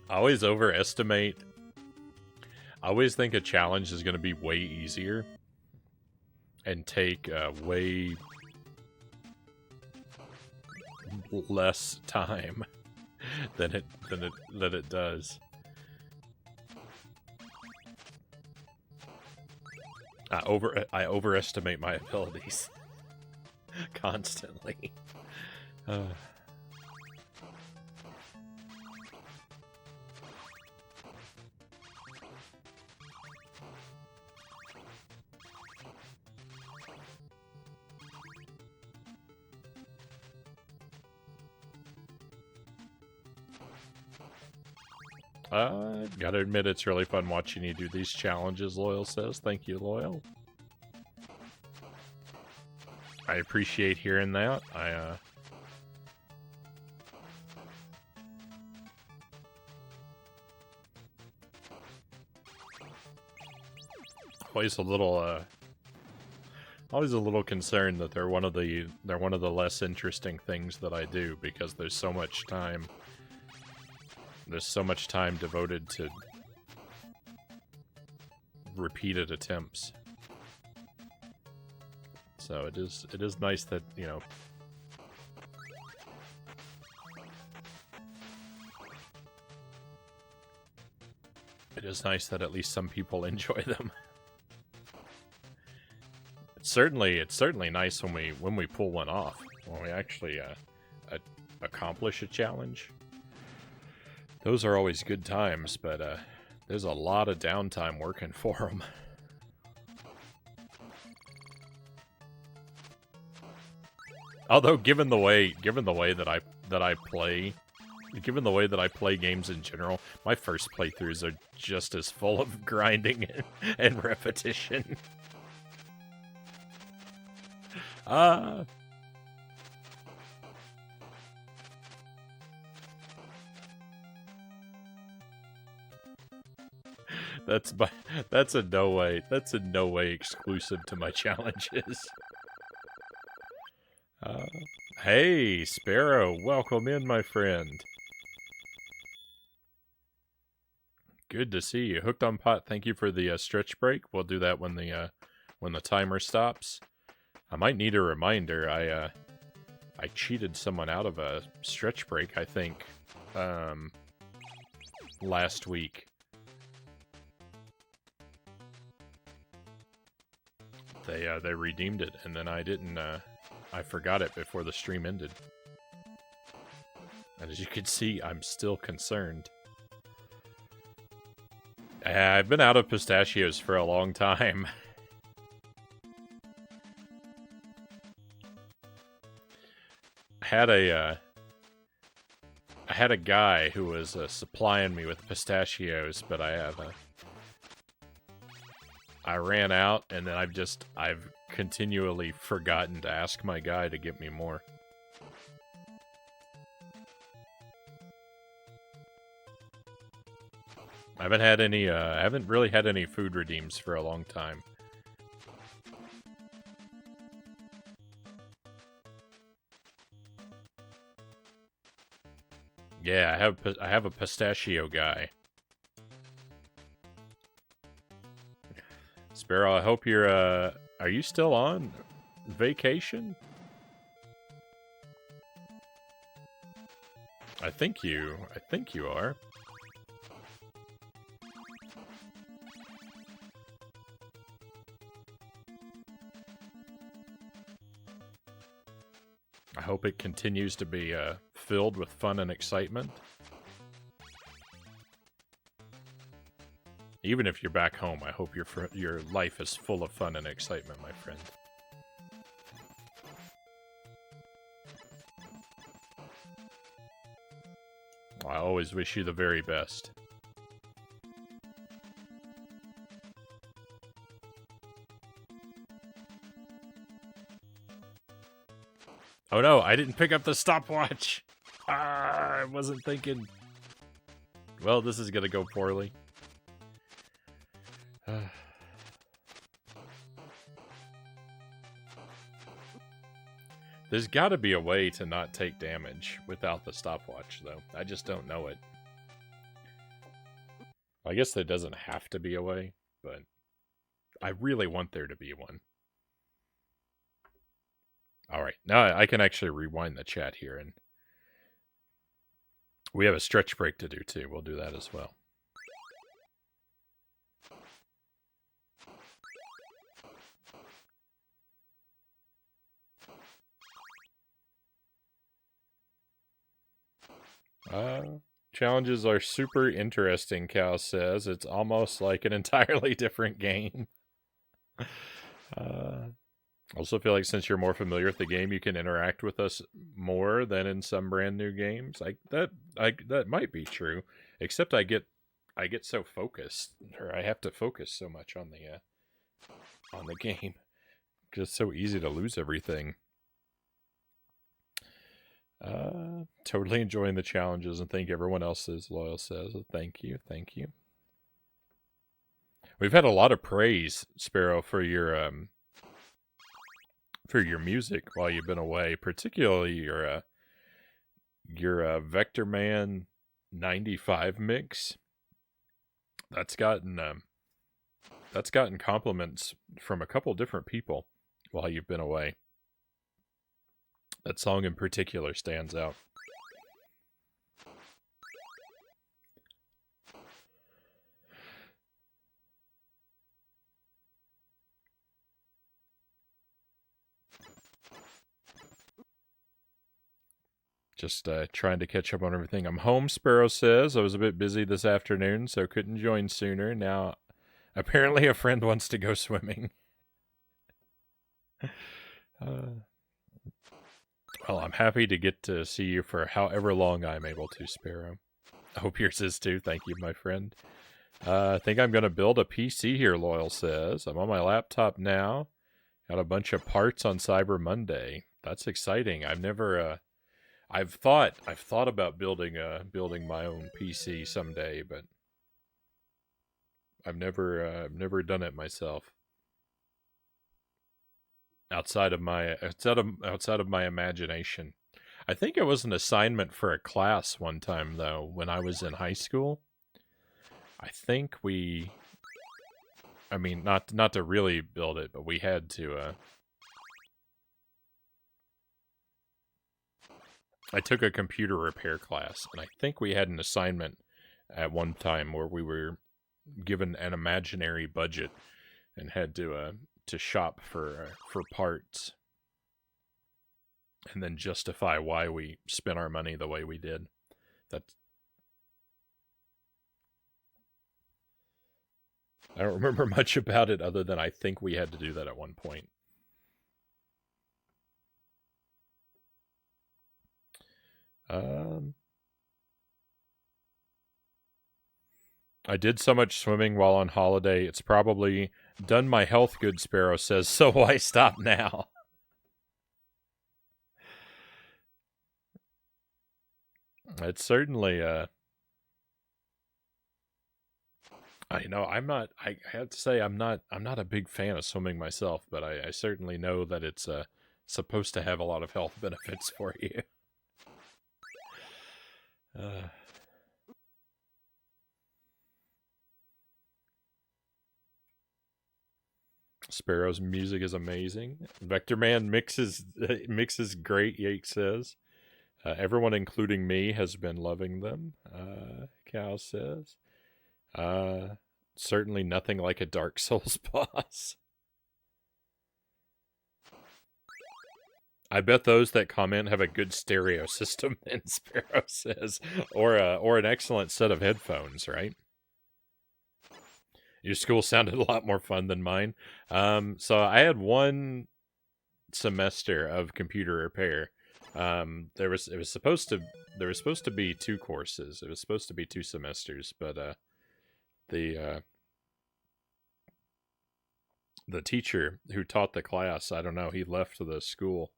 I always overestimate. I always think a challenge is going to be way easier and take way less time than it does. I overestimate my abilities constantly. Gotta admit, it's really fun watching you do these challenges, Loyal says. Thank you, Loyal. I appreciate hearing that. Always a little, always a little concerned that they're one of the less interesting things that I do, because there's so much time. There's so much time devoted to repeated attempts. So it is nice that, you know, it is nice that at least some people enjoy them. It's certainly nice when we pull one off, when we actually accomplish a challenge. Those are always good times, but there's a lot of downtime working for them. Although, given the way that I play games in general, my first playthroughs are just as full of grinding and repetition. That's in no way exclusive to my challenges. Hey, Sparrow, welcome in, my friend. Good to see you. Hooked on Pot, thank you for the stretch break. We'll do that when the timer stops. I might need a reminder. I cheated someone out of a stretch break, I think, last week. They redeemed it, and then I didn't. I forgot it before the stream ended. And as you can see, I'm still concerned. I've been out of pistachios for a long time. I had a guy who was supplying me with pistachios, but I ran out, and then I've continually forgotten to ask my guy to get me more. I haven't really had any food redeems for a long time. Yeah, I have a pistachio guy. Sparrow, I hope you're, are you still on vacation? I think you are. I hope it continues to be, filled with fun and excitement. Even if you're back home, I hope your life is full of fun and excitement, my friend. I always wish you the very best. Oh no, I didn't pick up the stopwatch! I wasn't thinking. Well, this is gonna go poorly. There's gotta be a way to not take damage without the stopwatch, though. I just don't know it. I guess there doesn't have to be a way, but I really want there to be one. Alright, now I can actually rewind the chat here, and we have a stretch break to do, too. We'll do that as well. Challenges are super interesting, Cal says. It's almost like an entirely different game. Also feel like since you're more familiar with the game, you can interact with us more than in some brand new games. That might be true. Except I get I get so focused, or I have to focus so much on the game. It's so easy to lose everything. Totally enjoying the challenges, and thank everyone else, as Loyal says. Thank you, thank you. We've had a lot of praise, Sparrow, for your music while you've been away, particularly your Vector Man 95 mix. That's gotten compliments from a couple different people while you've been away. That song in particular stands out. Just trying to catch up on everything. I'm home, Sparrow says. I was a bit busy this afternoon, so couldn't join sooner. Now, apparently a friend wants to go swimming. Well, I'm happy to get to see you for however long I'm able to, Sparrow. I hope yours is too. Thank you, my friend. I think I'm going to build a PC here, Loyal says. I'm on my laptop now. Got a bunch of parts on Cyber Monday. That's exciting. I've thought about building my own PC someday, but I've never done it myself. Outside of my imagination. I think it was an assignment for a class one time though when I was in high school. I think not to really build it, but we had to I took a computer repair class, and I think we had an assignment at one time where we were given an imaginary budget and had to shop for parts, and then justify why we spent our money the way we did. I don't remember much about it other than I think we had to do that at one point. I did so much swimming while on holiday, it's probably done my health good, Sparrow says, so why stop now? It's certainly, I know I have to say I'm not a big fan of swimming myself, but I certainly know that it's supposed to have a lot of health benefits for you. Sparrow's music is amazing. Vector Man mixes great, Yake says. Everyone, including me, has been loving them, Cal says. Certainly nothing like a Dark Souls boss. I bet those that comment have a good stereo system, then, Sparrow says. Or an excellent set of headphones, right? Your school sounded a lot more fun than mine. So I had one semester of computer repair. There was supposed to be 2 courses. It was supposed to be 2 semesters, but the teacher who taught the class, I don't know, he left the school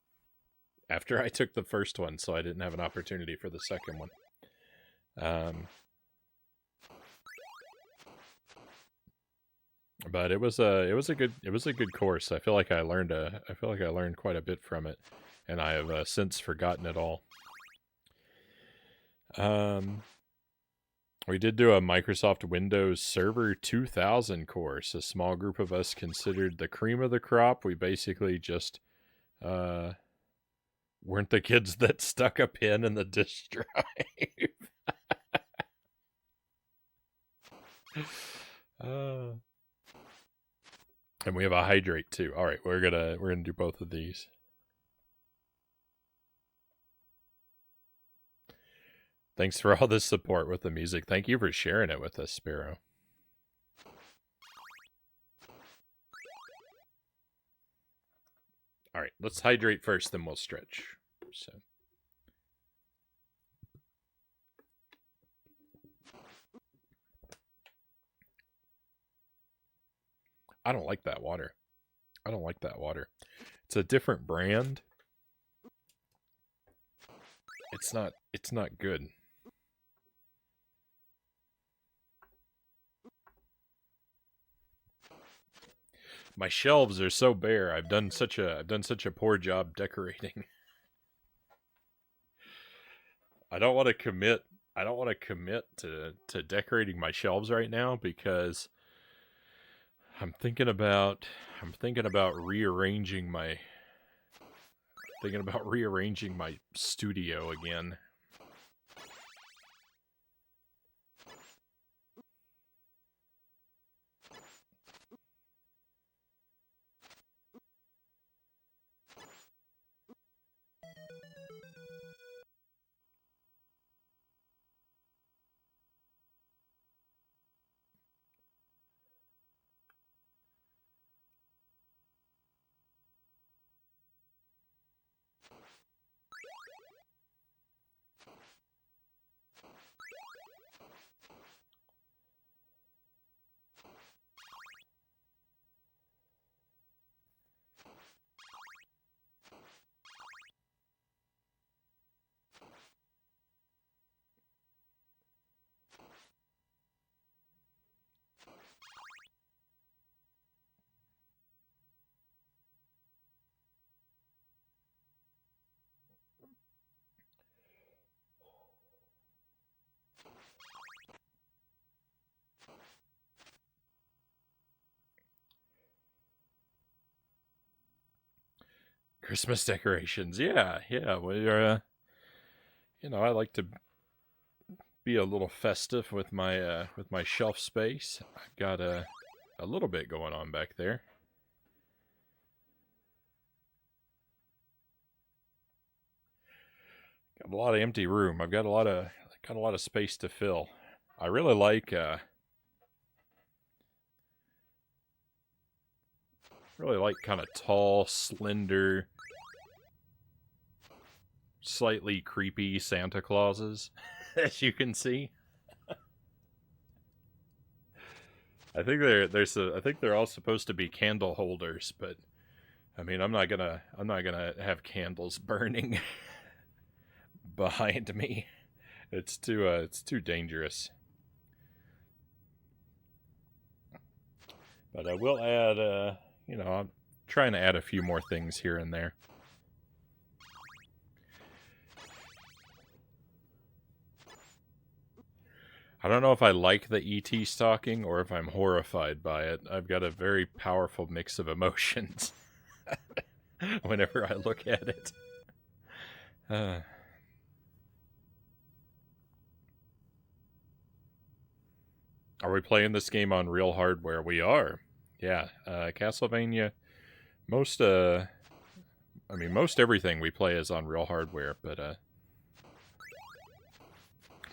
after I took the first one, so I didn't have an opportunity for the second one. But it was a good course. I feel like I learned quite a bit from it, and I have since forgotten it all. We did do a Microsoft Windows Server 2000 course. A small group of us considered the cream of the crop. We basically just weren't the kids that stuck a pin in the disk drive. And we have a hydrate too. All right, we're gonna do both of these. Thanks for all this support with the music. Thank you for sharing it with us, Sparrow. All right, let's hydrate first, then we'll stretch. So. I don't like that water. I don't like that water. It's a different brand. It's not good. My shelves are so bare. I've done such a poor job decorating. I don't want to commit. I don't want to commit to decorating my shelves right now because I'm thinking about rearranging my studio again. Christmas decorations. Yeah, yeah. We're I like to be a little festive with my shelf space. I've got a little bit going on back there. Got a lot of empty room. I've got a lot of space to fill. I really like kind of tall, slender, slightly creepy Santa Clauses, as you can see. I think they're all supposed to be candle holders, but I mean, I'm not gonna have candles burning behind me. It's too dangerous. But I will add I'm trying to add a few more things here and there. I don't know if I like the ET stalking or if I'm horrified by it. I've got a very powerful mix of emotions whenever I look at it. Are we playing this game on real hardware? We are. Yeah, Castlevania. Most most everything we play is on real hardware, but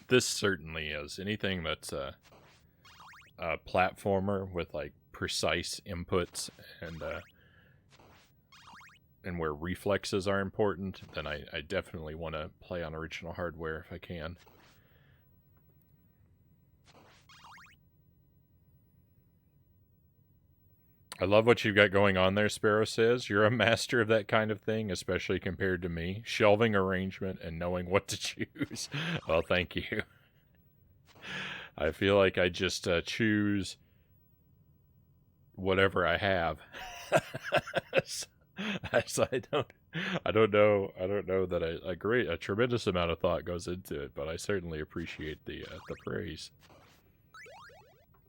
this certainly is. Anything that's a platformer with like precise inputs and where reflexes are important, then I definitely want to play on original hardware if I can. I love what you've got going on there, Sparrow says. You're a master of that kind of thing, especially compared to me. Shelving arrangement and knowing what to choose. Well, thank you. I feel like I just choose whatever I have. So I don't know that a tremendous amount of thought goes into it, but I certainly appreciate the praise.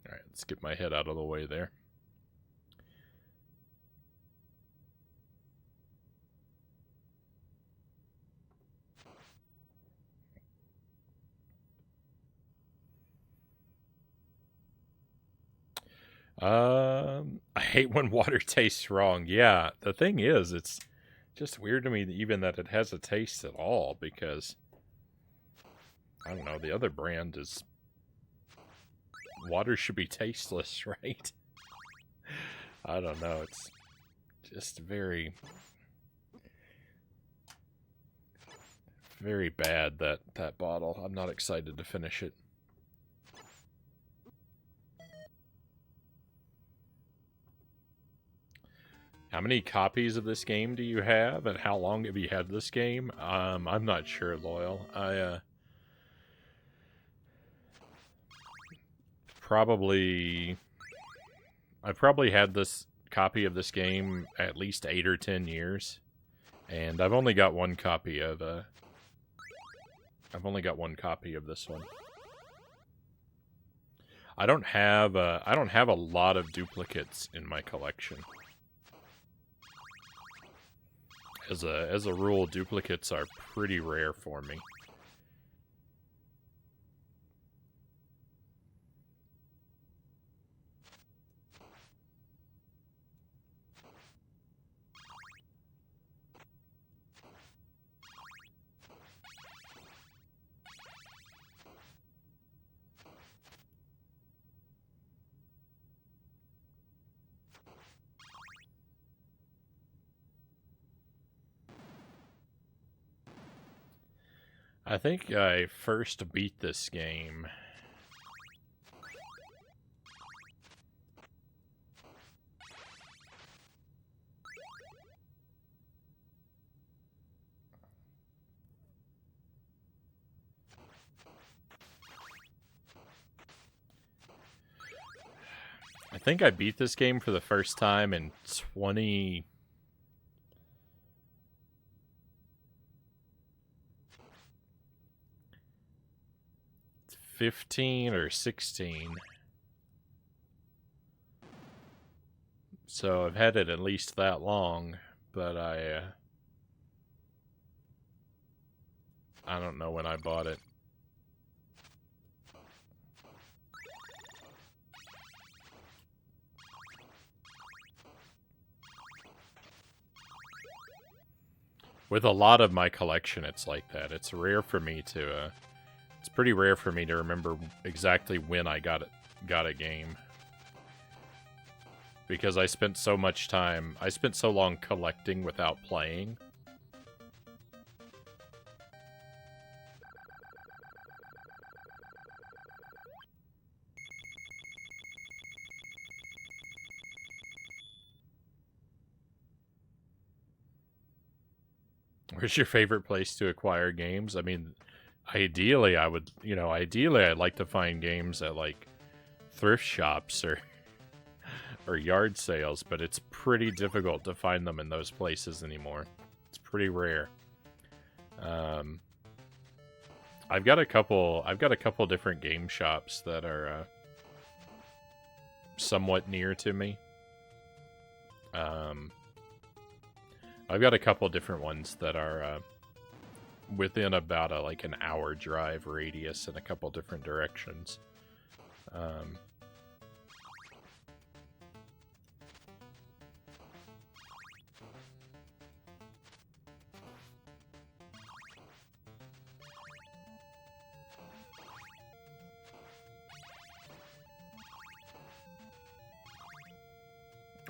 All right, let's get my head out of the way there. I hate when water tastes wrong. Yeah, the thing is, it's just weird to me even that it has a taste at all because I don't know, the other brand is water should be tasteless, right? I don't know, it's just very very bad that bottle. I'm not excited to finish it. How many copies of this game do you have, and how long have you had this game? I'm not sure, Loyal. I probably had this copy of this game at least 8 or 10 years, and I've only got one copy of this one. I don't have a lot of duplicates in my collection. As a rule, duplicates are pretty rare for me. I think I first beat this game for the first time in 2015 or 16. So I've had it at least that long, but I don't know when I bought it. With a lot of my collection, it's like that. It's rare for me to, it's pretty rare for me to remember exactly when I got a game. Because I spent so long collecting without playing. Where's your favorite place to acquire games? I mean, ideally I'd like to find games at, like, thrift shops or yard sales, but it's pretty difficult to find them in those places anymore. It's pretty rare. I've got a couple different game shops that are somewhat near to me. I've got a couple different ones that are within about an hour drive radius in a couple different directions. I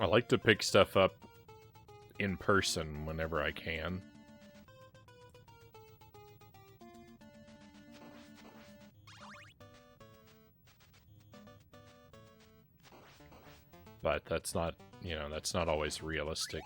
like to pick stuff up in person whenever I can. But that's not always realistic.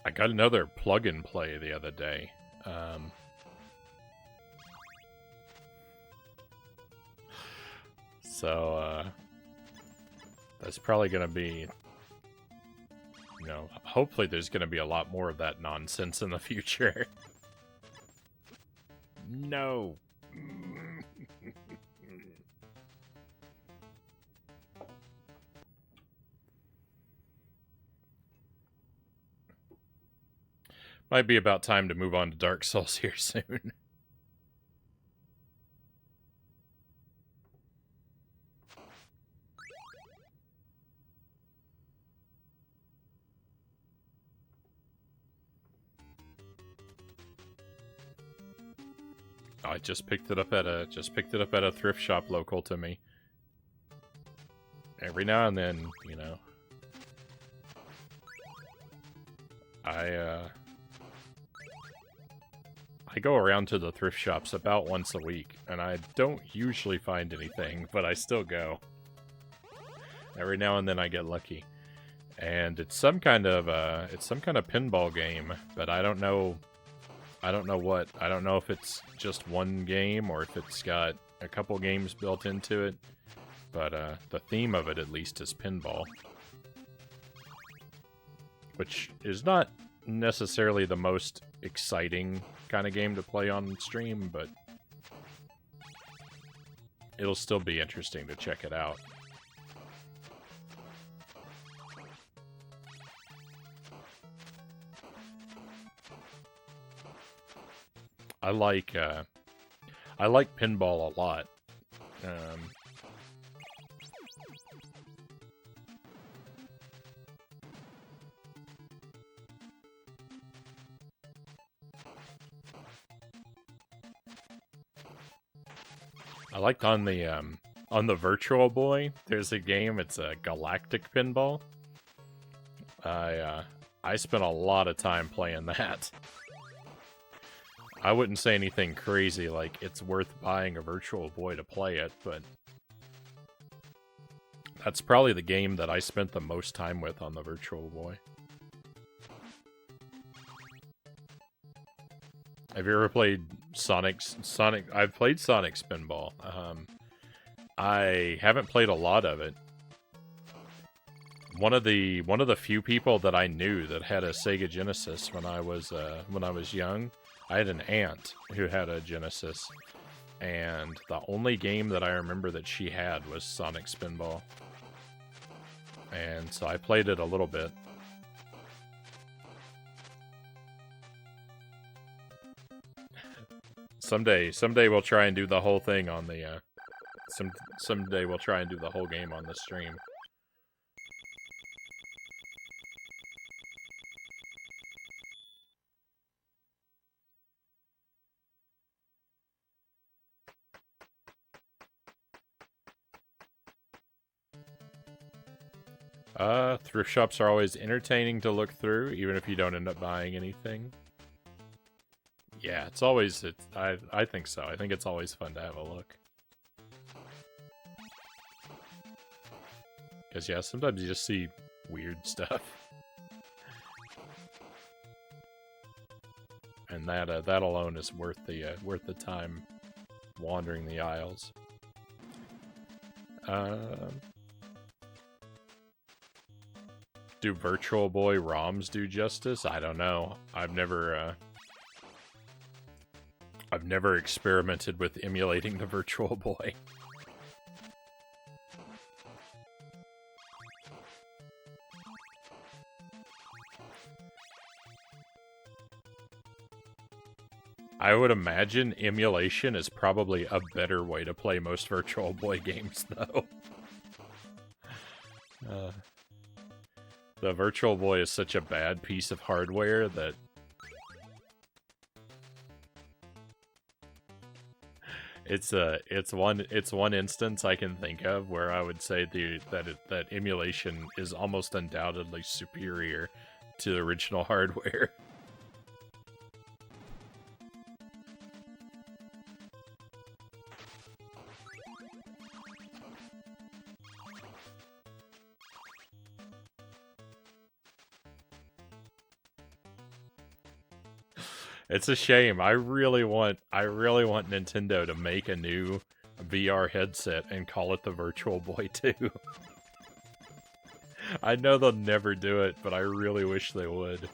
I got another plug-and-play the other day. So, that's probably going to be... hopefully there's going to be a lot more of that nonsense in the future. No. Might be about time to move on to Dark Souls here soon. I just picked it up at a thrift shop local to me. Every now and then, you know, I go around to the thrift shops about once a week, and I don't usually find anything, but I still go. Every now and then I get lucky. And it's some kind of pinball game, but I don't know what. I don't know if it's just one game or if it's got a couple games built into it. But the theme of it, at least, is pinball. Which is not necessarily the most exciting kind of game to play on stream, but it'll still be interesting to check it out. I like pinball a lot. I liked on the Virtual Boy, there's a game, it's a Galactic Pinball. I spent a lot of time playing that. I wouldn't say anything crazy like it's worth buying a Virtual Boy to play it, but that's probably the game that I spent the most time with on the Virtual Boy. Have you ever played Sonic? I've played Sonic Spinball. I haven't played a lot of it. One of the few people that I knew that had a Sega Genesis when I was young. I had an aunt who had a Genesis, and the only game that I remember that she had was Sonic Spinball. And so I played it a little bit. Someday we'll try and do the whole thing on the, someday we'll try and do the whole game on the stream. Thrift shops are always entertaining to look through, even if you don't end up buying anything. Yeah, it's always, I think so. I think it's always fun to have a look. Because, yeah, sometimes you just see weird stuff. And that alone is worth the time wandering the aisles. Do Virtual Boy ROMs do justice? I don't know. I've never experimented with emulating the Virtual Boy. I would imagine emulation is probably a better way to play most Virtual Boy games, though. The Virtual Boy is such a bad piece of hardware that it's one instance I can think of where I would say that emulation is almost undoubtedly superior to the original hardware. It's a shame. I really want Nintendo to make a new VR headset and call it the Virtual Boy 2. I know they'll never do it, but I really wish they would.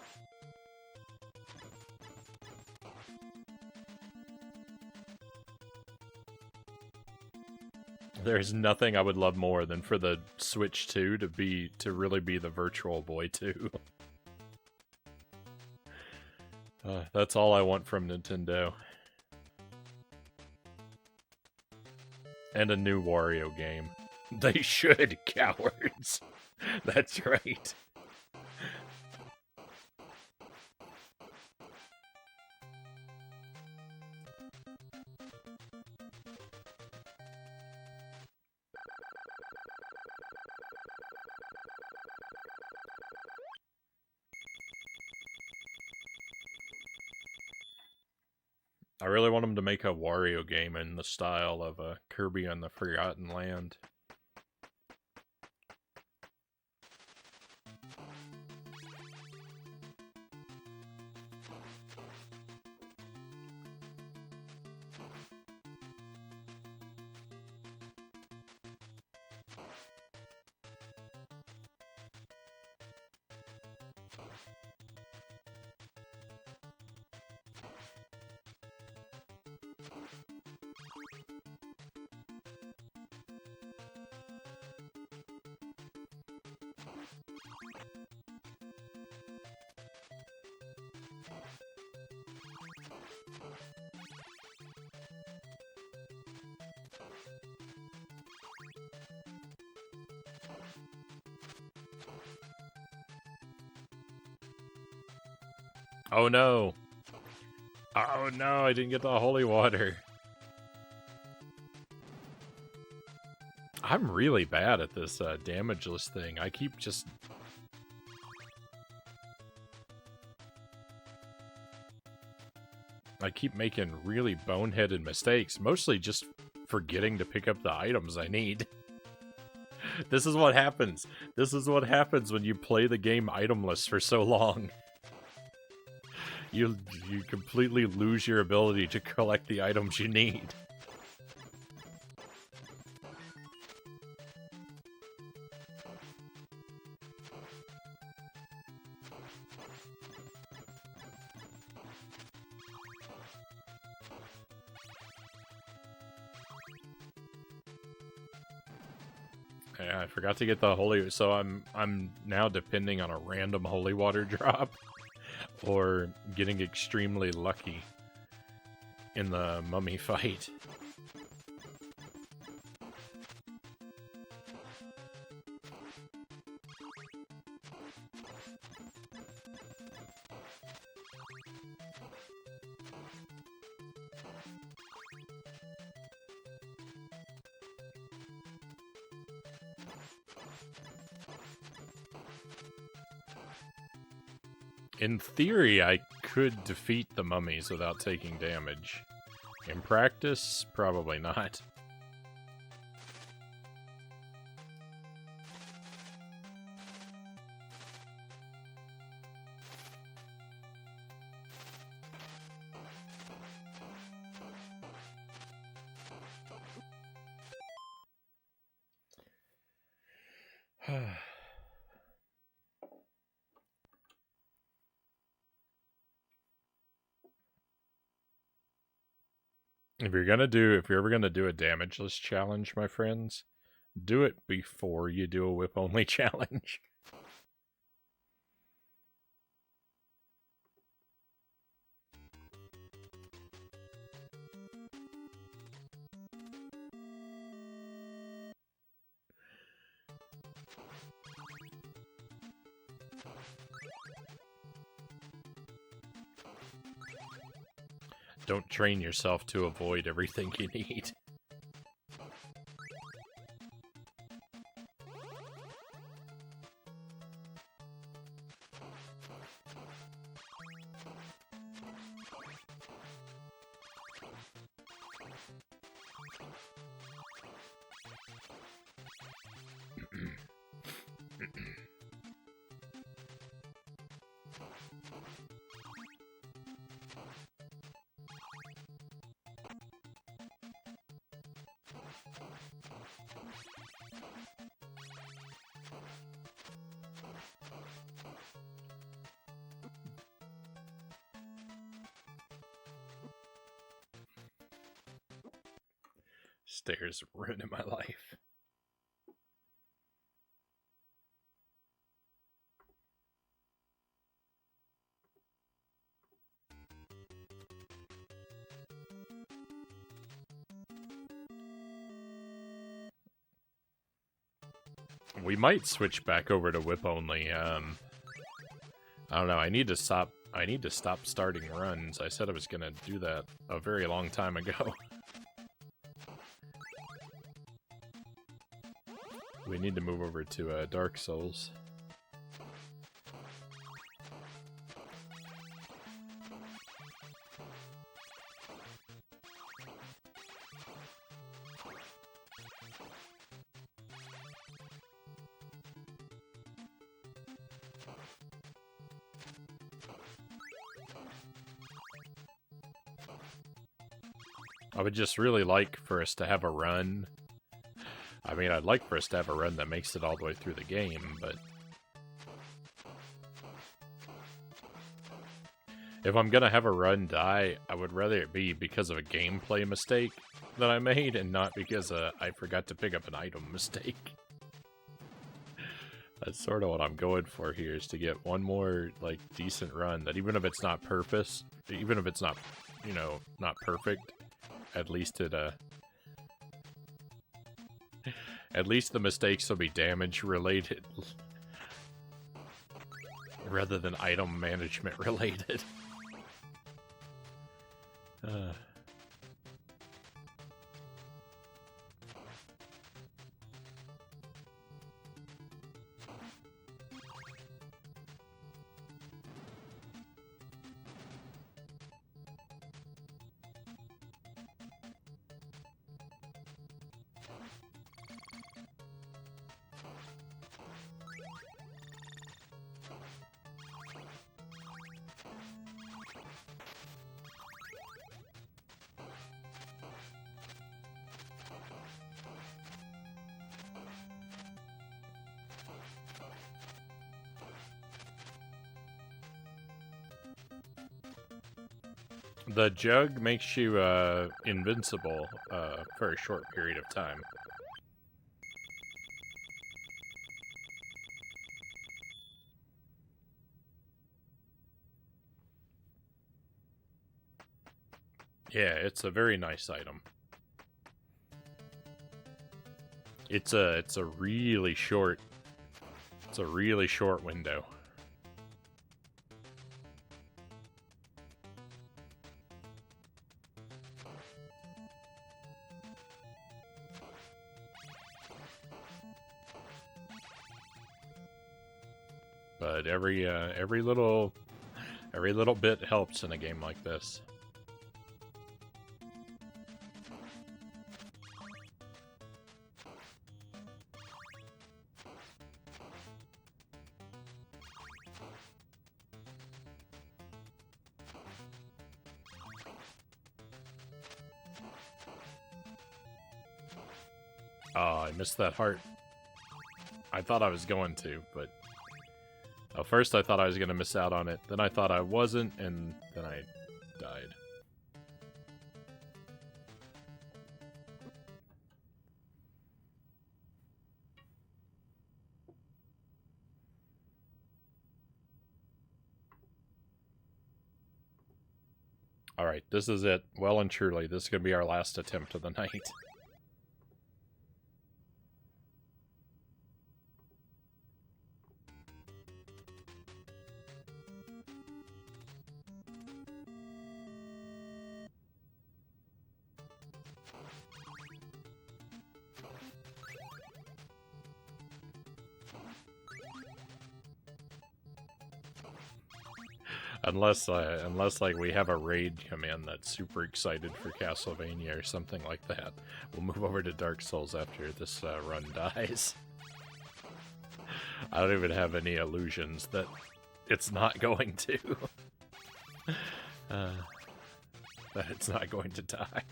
There's nothing I would love more than for the Switch 2 to really be the Virtual Boy 2. That's all I want from Nintendo. And a new Wario game. They should, cowards. That's right. I really want them to make a Wario game in the style of Kirby on the Forgotten Land. Oh no! Oh no, I didn't get the holy water. I'm really bad at this damageless thing. I keep just... I keep making really boneheaded mistakes, mostly just forgetting to pick up the items I need. This is what happens. This is what happens when you play the game itemless for so long. You completely lose your ability to collect the items you need. Yeah, I forgot to get the holy, so I'm now depending on a random holy water drop or getting extremely lucky in the mummy fight. In theory, I could defeat the mummies without taking damage. In practice, probably not. If you're ever gonna do a damageless challenge, my friends, do it before you do a whip only challenge. Don't train yourself to avoid everything you need. Stairs ruining my life. We might switch back over to whip only. I don't know. I need to stop starting runs. I said I was gonna do that a very long time ago. We need to move over to Dark Souls. I would just really like for us to have a run. I mean, I'd like for us to have a run that makes it all the way through the game, but... if I'm gonna have a run die, I would rather it be because of a gameplay mistake that I made, and not because I forgot to pick up an item mistake. That's sort of what I'm going for here, is to get one more, like, decent run that even if it's not perfect, even if it's not, you know, not perfect, at least it, at least the mistakes will be damage related rather than item management related. The jug makes you invincible for a short period of time. Yeah, it's a very nice item. It's a really short window. But every little bit helps in a game like this. Oh, I missed that heart. I thought I was going to, but... first I thought I was going to miss out on it, then I thought I wasn't, and then I died. Alright, this is it. Well and truly, this is going to be our last attempt of the night. Unless like we have a raid come in that's super excited for Castlevania or something like that, we'll move over to Dark Souls after this run dies. I don't even have any illusions that it's not going to. That it's not going to die.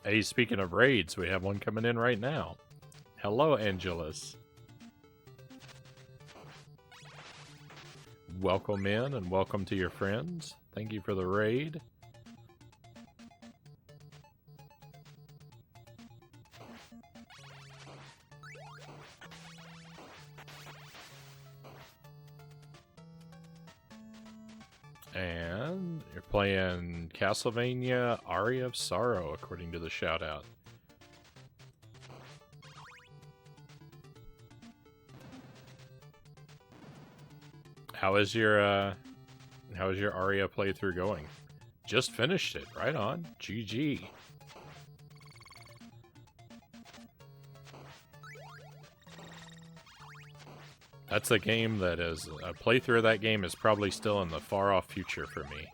Hey, speaking of raids, we have one coming in right now. Hello, Angelus. Welcome in and welcome to your friends. Thank you for the raid. And you're playing Castlevania Aria of Sorrow, according to the shout-out. How is your Aria playthrough going? Just finished it, right on. GG. That's a game that is... A playthrough of that game is probably still in the far-off future for me.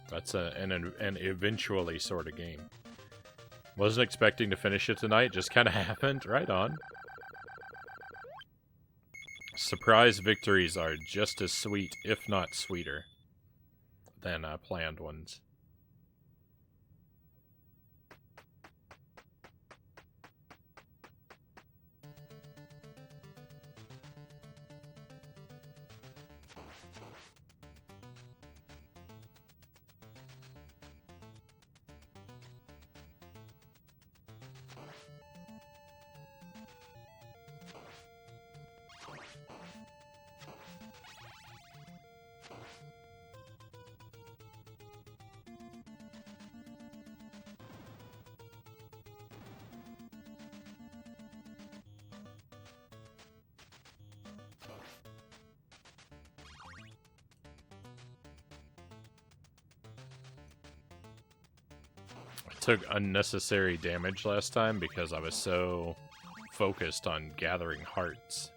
That's an eventually sort of game. Wasn't expecting to finish it tonight, just kind of happened. Right on. Surprise victories are just as sweet, if not sweeter, than planned ones. Took unnecessary damage last time because I was so focused on gathering hearts.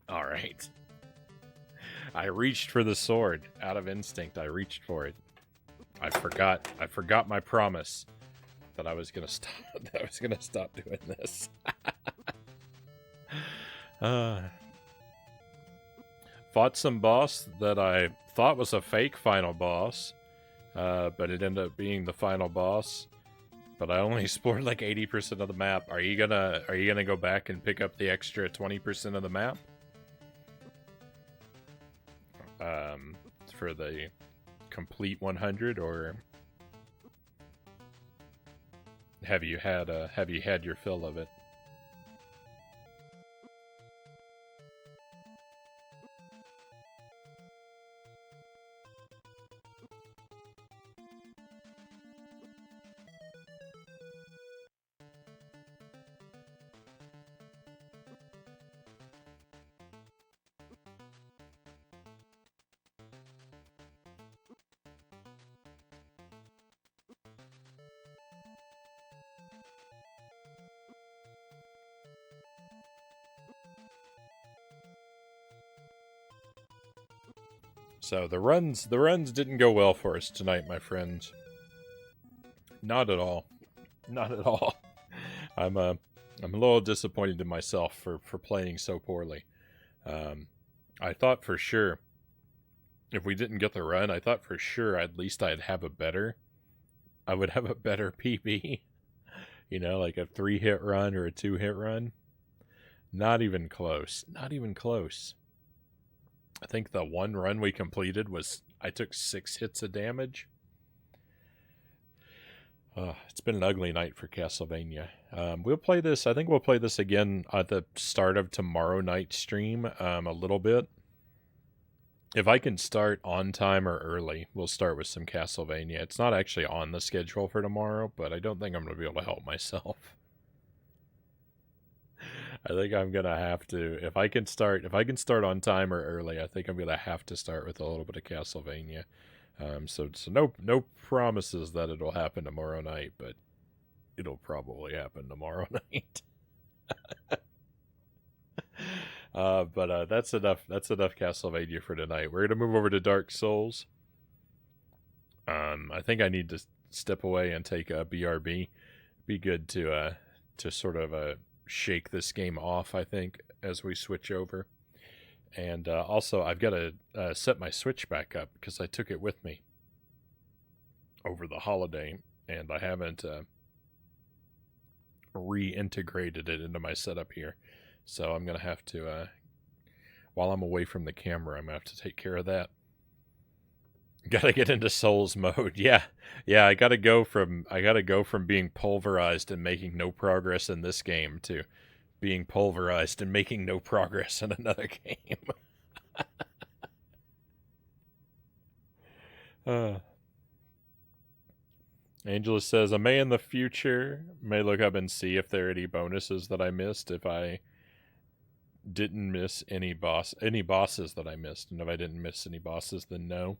Alright. I reached for the sword. Out of instinct, I reached for it. I forgot my promise that I was gonna stop doing this. Fought some boss that I thought was a fake final boss, but it ended up being the final boss. But I only explored like 80% of the map. Are you gonna go back and pick up the extra 20% of the map? For the complete 100, or have you had your fill of it? So the runs didn't go well for us tonight, my friends. Not at all. Not at all. I'm a little disappointed in myself for playing so poorly. I thought for sure if we didn't get the run, I thought for sure at least I would have a better PB. You know, like a 3-hit run or a 2-hit run. Not even close. Not even close. I think the one run we completed was I took 6 hits of damage. It's been an ugly night for Castlevania. We'll play this. I think we'll play this again at the start of tomorrow night's stream a little bit. If I can start on time or early, we'll start with some Castlevania. It's not actually on the schedule for tomorrow, but I don't think I'm going to be able to help myself. I think I'm going to have to, if I can start on time or early, I think I'm going to have to start with a little bit of Castlevania. So no promises that it'll happen tomorrow night, but it'll probably happen tomorrow night. But that's enough Castlevania for tonight. We're gonna move over to Dark Souls. I think I need to step away and take a BRB. Be good to sort of shake this game off, I think, as we switch over. And also, I've got to set my Switch back up because I took it with me over the holiday, and I haven't reintegrated it into my setup here. So I'm going to have to, while I'm away from the camera, I'm going to have to take care of that. Got to get into Souls mode. Yeah, I got to go from being pulverized and making no progress in this game to being pulverized and making no progress in another game. Angela says, I may in the future look up and see if there are any bonuses that I missed if I didn't miss any bosses that I missed, and if I didn't miss any bosses, then no.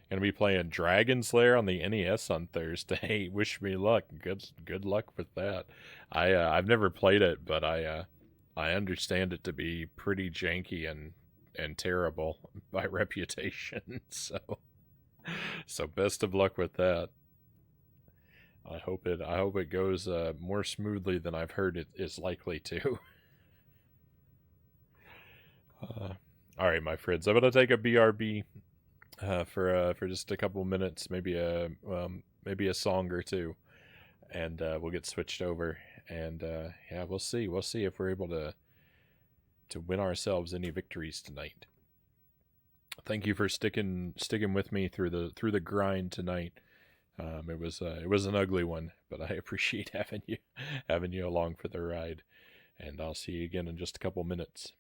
Gonna be playing Dragon Slayer on the NES on Thursday. Wish me luck. Good luck with that. I've never played it, but I understand it to be pretty janky and terrible by reputation. So best of luck with that. I hope it goes more smoothly than I've heard it is likely to. All right, my friends, I'm gonna take a BRB for just a couple minutes, maybe a song or two, and we'll get switched over. And yeah, we'll see if we're able to win ourselves any victories tonight. Thank you for sticking with me through the grind tonight. It was an ugly one, but I appreciate having you along for the ride. And I'll see you again in just a couple minutes.